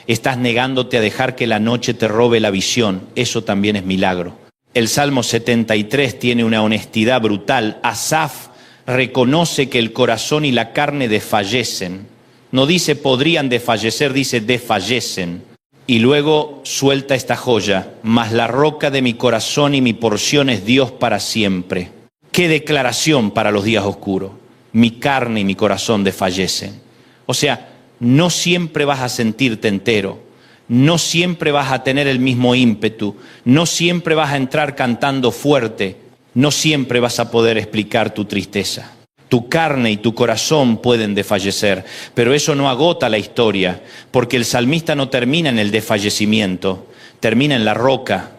Speaker 1: Estás negándote a dejar que la noche te robe la visión. Eso también es milagro. El Salmo 73 tiene una honestidad brutal. Asaf reconoce que el corazón y la carne desfallecen. No dice podrían desfallecer, dice desfallecen. Y luego suelta esta joya, mas la roca de mi corazón y mi porción es Dios para siempre. ¡Qué declaración para los días oscuros! Mi carne y mi corazón desfallecen. O sea, no siempre vas a sentirte entero, no siempre vas a tener el mismo ímpetu, no siempre vas a entrar cantando fuerte, no siempre vas a poder explicar tu tristeza. Tu carne y tu corazón pueden desfallecer, pero eso no agota la historia, porque el salmista no termina en el desfallecimiento, termina en la roca.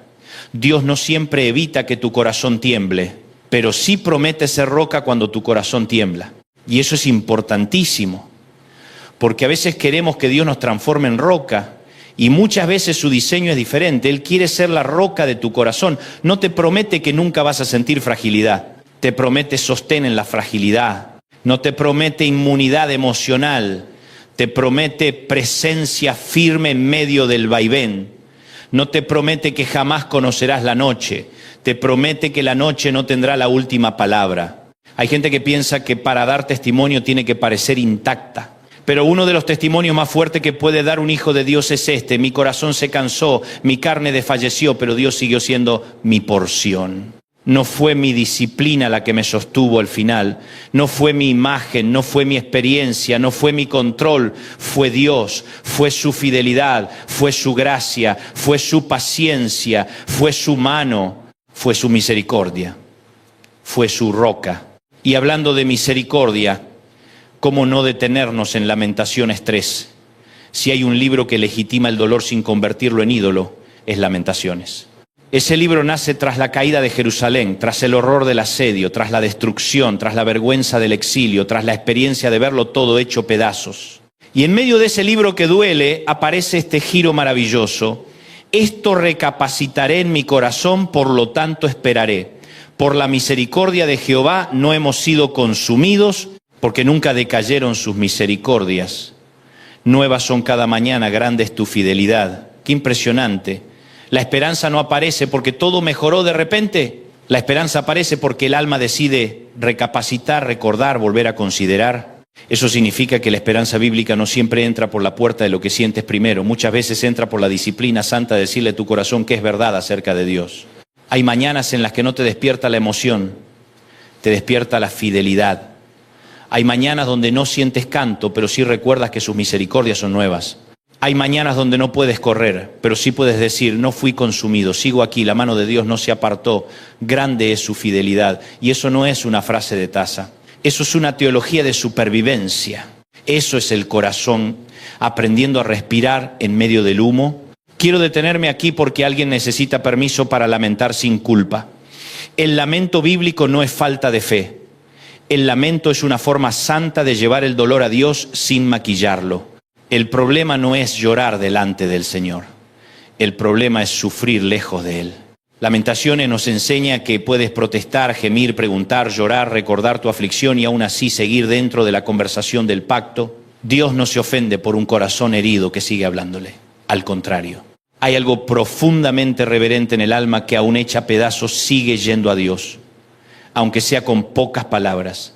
Speaker 1: Dios no siempre evita que tu corazón tiemble, pero sí promete ser roca cuando tu corazón tiembla. Y eso es importantísimo, porque a veces queremos que Dios nos transforme en roca, y muchas veces su diseño es diferente. Él quiere ser la roca de tu corazón. No te promete que nunca vas a sentir fragilidad. Te promete sostén en la fragilidad. No te promete inmunidad emocional. Te promete presencia firme en medio del vaivén. No te promete que jamás conocerás la noche. Te promete que la noche no tendrá la última palabra. Hay gente que piensa que para dar testimonio tiene que parecer intacta. Pero uno de los testimonios más fuertes que puede dar un hijo de Dios es este. Mi corazón se cansó, mi carne desfalleció, pero Dios siguió siendo mi porción. No fue mi disciplina la que me sostuvo al final. No fue mi imagen, no fue mi experiencia, no fue mi control. Fue Dios, fue su fidelidad, fue su gracia, fue su paciencia, fue su mano, fue su misericordia, fue su roca. Y hablando de misericordia, ¿cómo no detenernos en Lamentaciones 3? Si hay un libro que legitima el dolor sin convertirlo en ídolo, es Lamentaciones. Ese libro nace tras la caída de Jerusalén, tras el horror del asedio, tras la destrucción, tras la vergüenza del exilio, tras la experiencia de verlo todo hecho pedazos. Y en medio de ese libro que duele, aparece este giro maravilloso. Esto recapacitaré en mi corazón, por lo tanto esperaré. Por la misericordia de Jehová no hemos sido consumidos, porque nunca decayeron sus misericordias. Nuevas son cada mañana, grande es tu fidelidad. Qué impresionante. La esperanza no aparece porque todo mejoró de repente. La esperanza aparece porque el alma decide recapacitar, recordar, volver a considerar. Eso significa que la esperanza bíblica no siempre entra por la puerta de lo que sientes primero. Muchas veces entra por la disciplina santa de decirle a tu corazón que es verdad acerca de Dios. Hay mañanas en las que no te despierta la emoción, te despierta la fidelidad. Hay mañanas donde no sientes canto, pero sí recuerdas que sus misericordias son nuevas. Hay mañanas donde no puedes correr, pero sí puedes decir, no fui consumido, sigo aquí, la mano de Dios no se apartó, grande es su fidelidad. Y eso no es una frase de taza, eso es una teología de supervivencia. Eso es el corazón aprendiendo a respirar en medio del humo, Quiero detenerme aquí porque alguien necesita permiso para lamentar sin culpa. El lamento bíblico no es falta de fe. El lamento es una forma santa de llevar el dolor a Dios sin maquillarlo. El problema no es llorar delante del Señor. El problema es sufrir lejos de Él. Lamentaciones nos enseña que puedes protestar, gemir, preguntar, llorar, recordar tu aflicción y aún así seguir dentro de la conversación del pacto. Dios no se ofende por un corazón herido que sigue hablándole. Al contrario, hay algo profundamente reverente en el alma que aún hecha pedazos sigue yendo a Dios. Aunque sea con pocas palabras,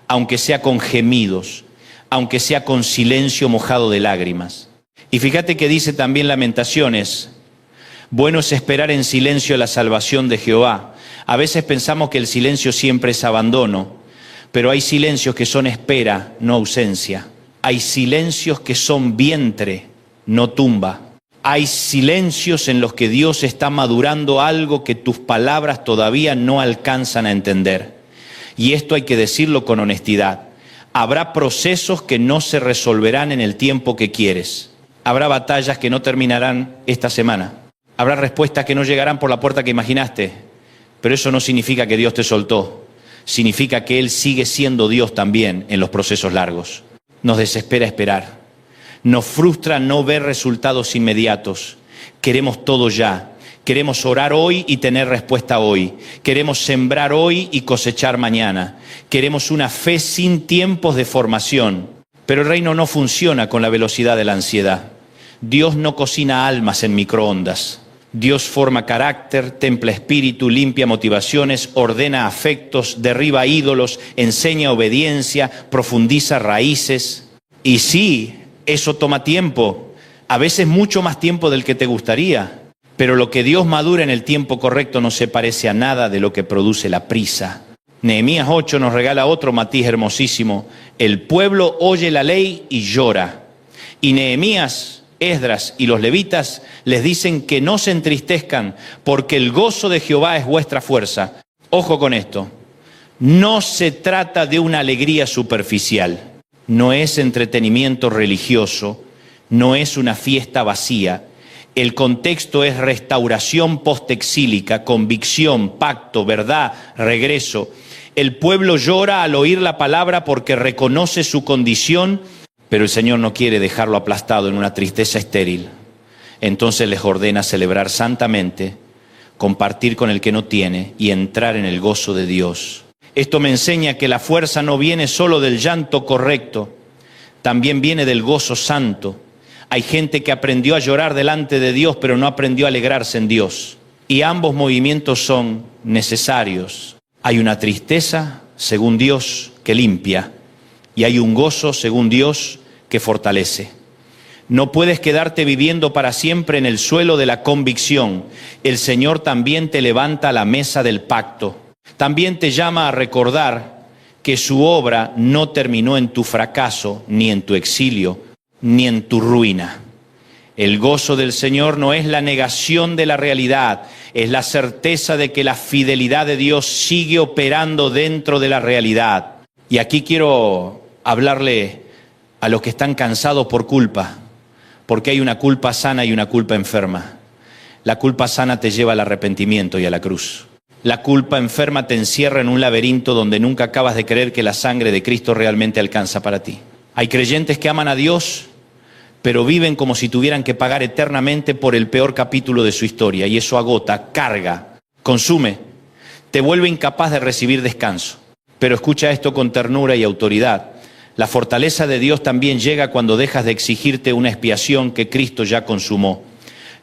Speaker 1: aunque sea con gemidos, aunque sea con silencio mojado de lágrimas. Y fíjate que dice también Lamentaciones, bueno es esperar en silencio la salvación de Jehová. A veces pensamos que el silencio siempre es abandono, pero hay silencios que son espera, no ausencia. Hay silencios que son vientre, no tumba. Hay silencios en los que Dios está madurando algo que tus palabras todavía no alcanzan a entender. Y esto hay que decirlo con honestidad. Habrá procesos que no se resolverán en el tiempo que quieres. Habrá batallas que no terminarán esta semana. Habrá respuestas que no llegarán por la puerta que imaginaste. Pero eso no significa que Dios te soltó. Significa que Él sigue siendo Dios también en los procesos largos. Nos desespera esperar. Nos frustra no ver resultados inmediatos. Queremos todo ya. Queremos orar hoy y tener respuesta hoy. Queremos sembrar hoy y cosechar mañana. Queremos una fe sin tiempos de formación. Pero el reino no funciona con la velocidad de la ansiedad. Dios no cocina almas en microondas. Dios forma carácter, templa espíritu, limpia motivaciones, ordena afectos, derriba ídolos, enseña obediencia, profundiza raíces. Y sí, eso toma tiempo, a veces mucho más tiempo del que te gustaría. Pero lo que Dios madura en el tiempo correcto no se parece a nada de lo que produce la prisa. Nehemías 8 nos regala otro matiz hermosísimo. El pueblo oye la ley y llora. Y Nehemías, Esdras y los levitas les dicen que no se entristezcan porque el gozo de Jehová es vuestra fuerza. Ojo con esto, no se trata de una alegría superficial, no es entretenimiento religioso, no es una fiesta vacía. El contexto es restauración postexílica, convicción, pacto, verdad, regreso. El pueblo llora al oír la palabra porque reconoce su condición, pero el Señor no quiere dejarlo aplastado en una tristeza estéril. Entonces les ordena celebrar santamente, compartir con el que no tiene y entrar en el gozo de Dios. Esto me enseña que la fuerza no viene solo del llanto correcto, también viene del gozo santo. Hay gente que aprendió a llorar delante de Dios, pero no aprendió a alegrarse en Dios. Y ambos movimientos son necesarios. Hay una tristeza, según Dios, que limpia, y hay un gozo, según Dios, que fortalece. No puedes quedarte viviendo para siempre en el suelo de la convicción. El Señor también te levanta a la mesa del pacto. También te llama a recordar que su obra no terminó en tu fracaso, ni en tu exilio, ni en tu ruina. El gozo del Señor no es la negación de la realidad, es la certeza de que la fidelidad de Dios sigue operando dentro de la realidad. Y aquí quiero hablarle a los que están cansados por culpa, porque hay una culpa sana y una culpa enferma. La culpa sana te lleva al arrepentimiento y a la cruz. La culpa enferma te encierra en un laberinto donde nunca acabas de creer que la sangre de Cristo realmente alcanza para ti. Hay creyentes que aman a Dios, pero viven como si tuvieran que pagar eternamente por el peor capítulo de su historia, y eso agota, carga, consume, te vuelve incapaz de recibir descanso. Pero escucha esto con ternura y autoridad. La fortaleza de Dios también llega cuando dejas de exigirte una expiación que Cristo ya consumó.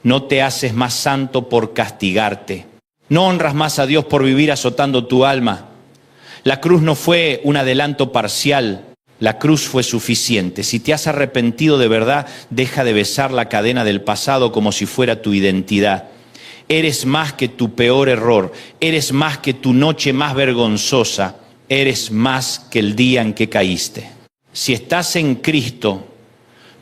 Speaker 1: No te haces más santo por castigarte. No honras más a Dios por vivir azotando tu alma. La cruz no fue un adelanto parcial. La cruz fue suficiente. Si te has arrepentido de verdad, deja de besar la cadena del pasado como si fuera tu identidad. Eres más que tu peor error. Eres más que tu noche más vergonzosa. Eres más que el día en que caíste. Si estás en Cristo,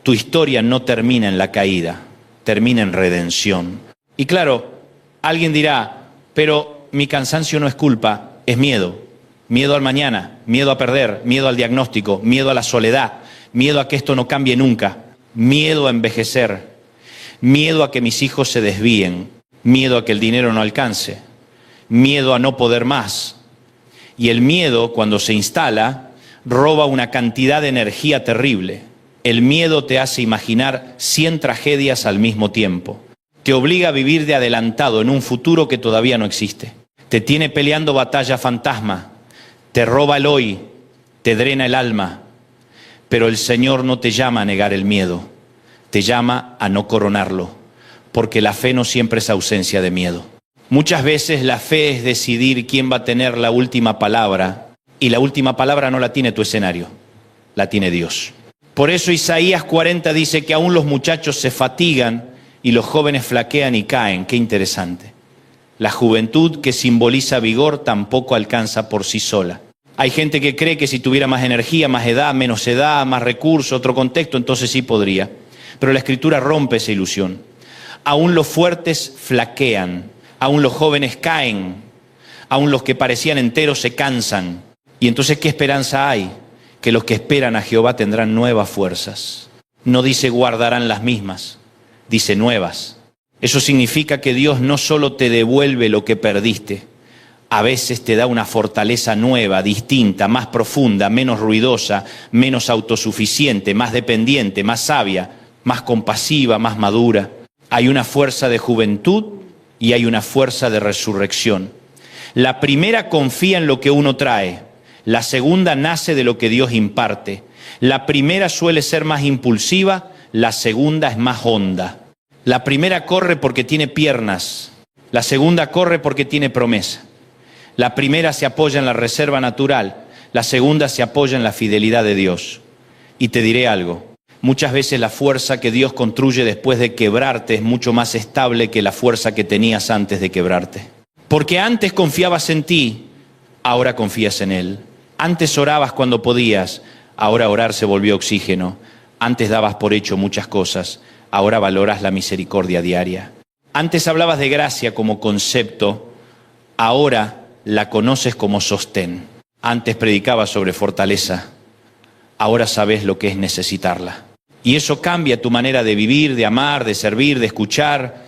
Speaker 1: tu historia no termina en la caída, termina en redención. Y claro, alguien dirá, pero mi cansancio no es culpa, es miedo. Miedo al mañana, miedo a perder, miedo al diagnóstico, miedo a la soledad, miedo a que esto no cambie nunca, miedo a envejecer. miedo a que mis hijos se desvíen, miedo a que el dinero no alcance, miedo a no poder más. Y el miedo, cuando se instala, roba una cantidad de energía terrible. El miedo te hace imaginar 100 tragedias al mismo tiempo. Te obliga a vivir de adelantado en un futuro que todavía no existe. Te tiene peleando batalla fantasma, te roba el hoy, te drena el alma. Pero el Señor no te llama a negar el miedo, te llama a no coronarlo, porque la fe no siempre es ausencia de miedo. Muchas veces la fe es decidir quién va a tener la última palabra, y la última palabra no la tiene tu escenario, la tiene Dios. Por eso Isaías 40 dice que aún los muchachos se fatigan y los jóvenes flaquean y caen. Qué interesante. La juventud, que simboliza vigor, tampoco alcanza por sí sola. Hay gente que cree que si tuviera más energía, más edad, más recursos, otro contexto, entonces sí podría. Pero la Escritura rompe esa ilusión. Aún los fuertes flaquean, aún los jóvenes caen, aún los que parecían enteros se cansan. Y entonces, ¿qué esperanza hay? Que los que esperan a Jehová tendrán nuevas fuerzas. No dice guardarán las mismas, dice nuevas. Eso significa que Dios no solo te devuelve lo que perdiste, a veces te da una fortaleza nueva, distinta, más profunda, menos ruidosa, menos autosuficiente, más dependiente, más sabia, más compasiva, más madura. Hay una fuerza de juventud y hay una fuerza de resurrección. La primera confía en lo que uno trae, la segunda nace de lo que Dios imparte. La primera suele ser más impulsiva, la segunda es más honda. La primera corre porque tiene piernas, la segunda corre porque tiene promesa. La primera se apoya en la reserva natural, la segunda se apoya en la fidelidad de Dios. Y te diré algo, muchas veces la fuerza que Dios construye después de quebrarte es mucho más estable que la fuerza que tenías antes de quebrarte. Porque antes confiabas en ti, ahora confías en Él. Antes orabas cuando podías, ahora orar se volvió oxígeno. Antes dabas por hecho muchas cosas, ahora valoras la misericordia diaria. Antes hablabas de gracia como concepto, ahora la conoces como sostén. Antes predicabas sobre fortaleza, ahora sabes lo que es necesitarla. Y eso cambia tu manera de vivir, de amar, de servir, de escuchar.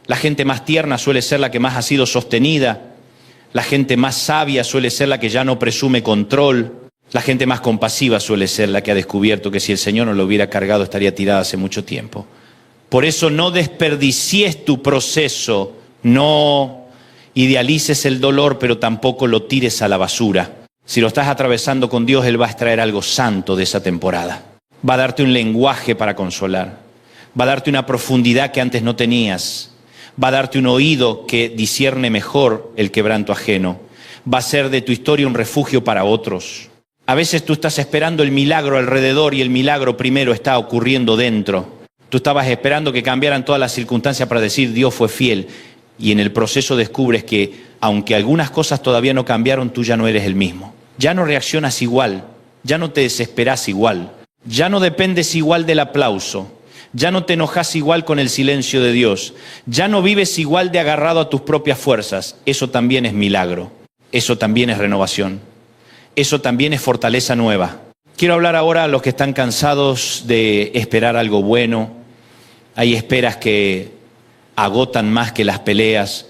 Speaker 1: La gente más tierna suele ser la que más ha sido sostenida. La gente más sabia suele ser la que ya no presume control. La gente más compasiva suele ser la que ha descubierto que si el Señor no lo hubiera cargado estaría tirada hace mucho tiempo. Por eso no desperdicies tu proceso, no idealices el dolor, pero tampoco lo tires a la basura. Si lo estás atravesando con Dios, Él va a extraer algo santo de esa temporada. Va a darte un lenguaje para consolar. Va a darte una profundidad que antes no tenías. Va a darte un oído que discierne mejor el quebranto ajeno. Va a ser de tu historia un refugio para otros. A veces tú estás esperando el milagro alrededor y el milagro primero está ocurriendo dentro. Tú estabas esperando que cambiaran todas las circunstancias para decir Dios fue fiel. Y en el proceso descubres que, aunque algunas cosas todavía no cambiaron, tú ya no eres el mismo. Ya no reaccionas igual, ya no te desesperas igual, ya no dependes igual del aplauso, ya no te enojas igual con el silencio de Dios, ya no vives igual de agarrado a tus propias fuerzas. Eso también es milagro, eso también es renovación, eso también es fortaleza nueva. Quiero hablar ahora a los que están cansados de esperar algo bueno. Hay esperas que agotan más que las peleas,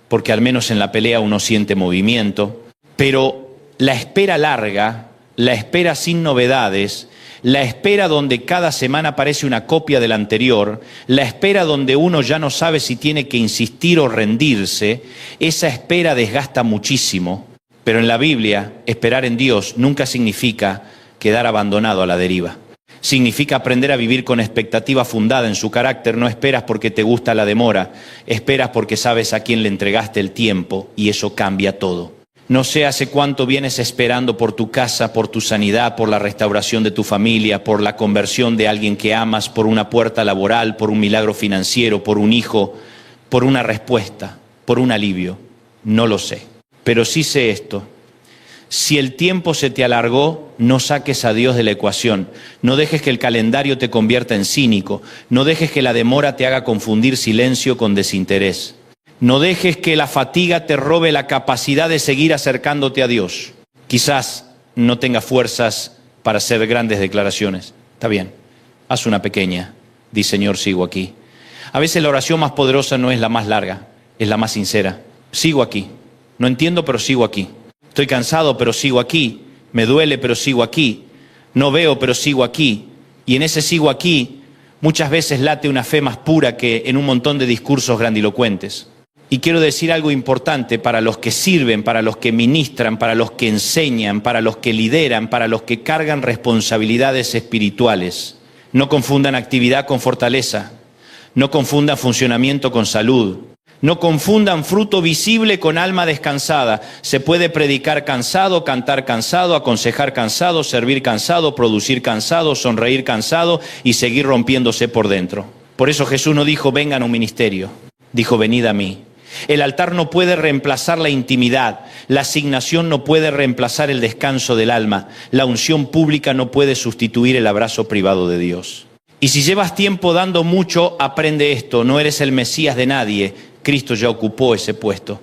Speaker 1: porque al menos en la pelea uno siente movimiento. Pero la espera larga, la espera sin novedades, la espera donde cada semana parece una copia de la anterior, la espera donde uno ya no sabe si tiene que insistir o rendirse, esa espera desgasta muchísimo. Pero en la Biblia, esperar en Dios nunca significa quedar abandonado a la deriva. Significa aprender a vivir con expectativa fundada en su carácter. No esperas porque te gusta la demora, esperas porque sabes a quién le entregaste el tiempo y eso cambia todo. No sé hace cuánto vienes esperando por tu casa, por tu sanidad, por la restauración de tu familia, por la conversión de alguien que amas, por una puerta laboral, por un milagro financiero, por un hijo, por una respuesta, por un alivio. No lo sé, pero sí sé esto. Si el tiempo se te alargó, no saques a Dios de la ecuación. No dejes que el calendario te convierta en cínico. No dejes que la demora te haga confundir silencio con desinterés. No dejes que la fatiga te robe la capacidad de seguir acercándote a Dios. Quizás no tengas fuerzas para hacer grandes declaraciones. Está bien, haz una pequeña. Di, Señor, sigo aquí. A veces la oración más poderosa no es la más larga, es la más sincera. Sigo aquí. No entiendo, pero sigo aquí. Estoy cansado, pero sigo aquí. Me duele, pero sigo aquí. No veo, pero sigo aquí. Y en ese sigo aquí, muchas veces late una fe más pura que en un montón de discursos grandilocuentes. Y quiero decir algo importante para los que sirven, para los que ministran, para los que enseñan, para los que lideran, para los que cargan responsabilidades espirituales. No confundan actividad con fortaleza. No confundan funcionamiento con salud. No confundan fruto visible con alma descansada. Se puede predicar cansado, cantar cansado, aconsejar cansado, servir cansado, producir cansado, sonreír cansado y seguir rompiéndose por dentro. Por eso Jesús no dijo vengan a un ministerio, dijo venid a mí. El altar no puede reemplazar la intimidad, la asignación no puede reemplazar el descanso del alma, la unción pública no puede sustituir el abrazo privado de Dios. Y si llevas tiempo dando mucho, aprende esto, no eres el Mesías de nadie, Cristo ya ocupó ese puesto.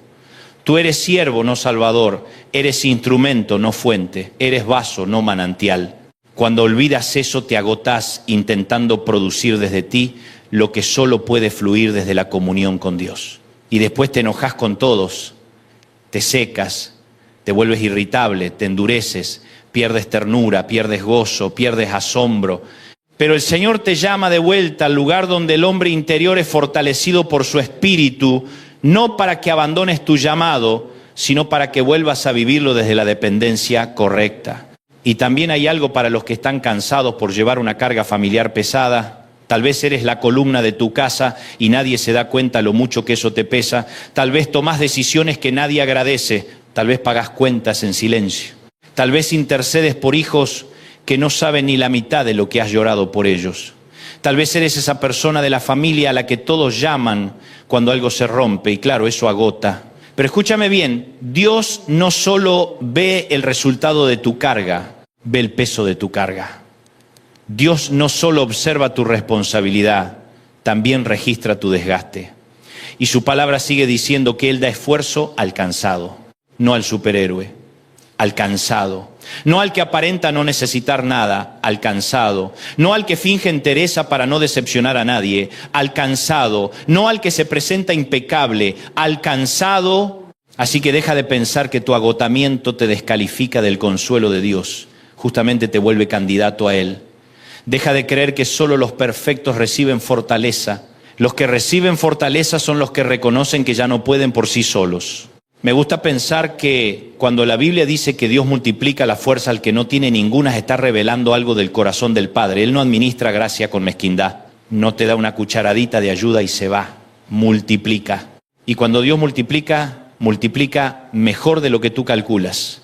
Speaker 1: Tú eres siervo, no salvador, eres instrumento, no fuente, eres vaso, no manantial. Cuando olvidas eso, te agotás intentando producir desde ti lo que solo puede fluir desde la comunión con Dios. Y después te enojas con todos, te secas, te vuelves irritable, te endureces, pierdes ternura, pierdes gozo, pierdes asombro. Pero el Señor te llama de vuelta al lugar donde el hombre interior es fortalecido por su espíritu, no para que abandones tu llamado, sino para que vuelvas a vivirlo desde la dependencia correcta. Y también hay algo para los que están cansados por llevar una carga familiar pesada. Tal vez eres la columna de tu casa y nadie se da cuenta lo mucho que eso te pesa. Tal vez tomás decisiones que nadie agradece. Tal vez pagas cuentas en silencio. Tal vez intercedes por hijos que no saben ni la mitad de lo que has llorado por ellos. Tal vez eres esa persona de la familia a la que todos llaman cuando algo se rompe y claro, eso agota. Pero escúchame bien, Dios no solo ve el resultado de tu carga, ve el peso de tu carga. Dios no solo observa tu responsabilidad, también registra tu desgaste. Y su palabra sigue diciendo que Él da esfuerzo al cansado, no al superhéroe, al cansado. No al que aparenta no necesitar nada, al cansado. No al que finge entereza para no decepcionar a nadie, al cansado. No al que se presenta impecable, al cansado. Así que deja de pensar que tu agotamiento te descalifica del consuelo de Dios. Justamente te vuelve candidato a Él. Deja de creer que solo los perfectos reciben fortaleza. Los que reciben fortaleza son los que reconocen que ya no pueden por sí solos. Me gusta pensar que cuando la Biblia dice que Dios multiplica la fuerza al que no tiene ninguna, está revelando algo del corazón del Padre. Él no administra gracia con mezquindad. No te da una cucharadita de ayuda y se va. Multiplica. Y cuando Dios multiplica, multiplica mejor de lo que tú calculas.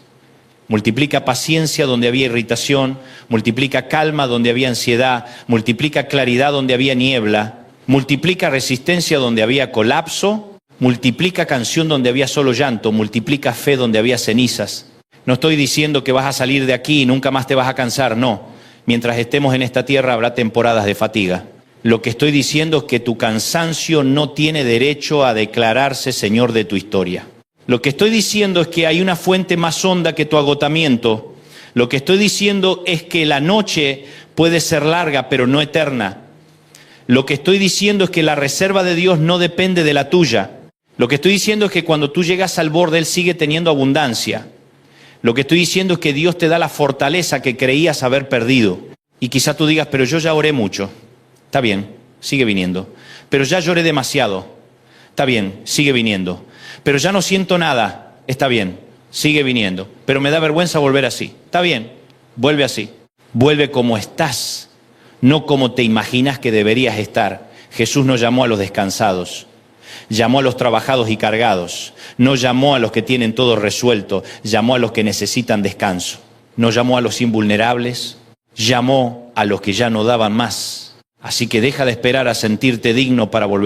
Speaker 1: Multiplica paciencia donde había irritación, multiplica calma donde había ansiedad, multiplica claridad donde había niebla, multiplica resistencia donde había colapso, multiplica canción donde había solo llanto, multiplica fe donde había cenizas. No estoy diciendo que vas a salir de aquí y nunca más te vas a cansar, no. Mientras estemos en esta tierra habrá temporadas de fatiga. Lo que estoy diciendo es que tu cansancio no tiene derecho a declararse Señor de tu historia. Lo que estoy diciendo es que hay una fuente más honda que tu agotamiento. Lo que estoy diciendo es que la noche puede ser larga, pero no eterna. Lo que estoy diciendo es que la reserva de Dios no depende de la tuya. Lo que estoy diciendo es que cuando tú llegas al borde, Él sigue teniendo abundancia. Lo que estoy diciendo es que Dios te da la fortaleza que creías haber perdido. Y quizá tú digas, pero yo ya oré mucho. Está bien, sigue viniendo. Pero ya lloré demasiado. Está bien, sigue viniendo. Pero ya no siento nada. Está bien, sigue viniendo. Pero me da vergüenza volver así. Está bien, vuelve así. Vuelve como estás, no como te imaginas que deberías estar. Jesús no llamó a los descansados. Llamó a los trabajados y cargados. No llamó a los que tienen todo resuelto. Llamó a los que necesitan descanso. No llamó a los invulnerables. Llamó a los que ya no daban más. Así que deja de esperar a sentirte digno para volver.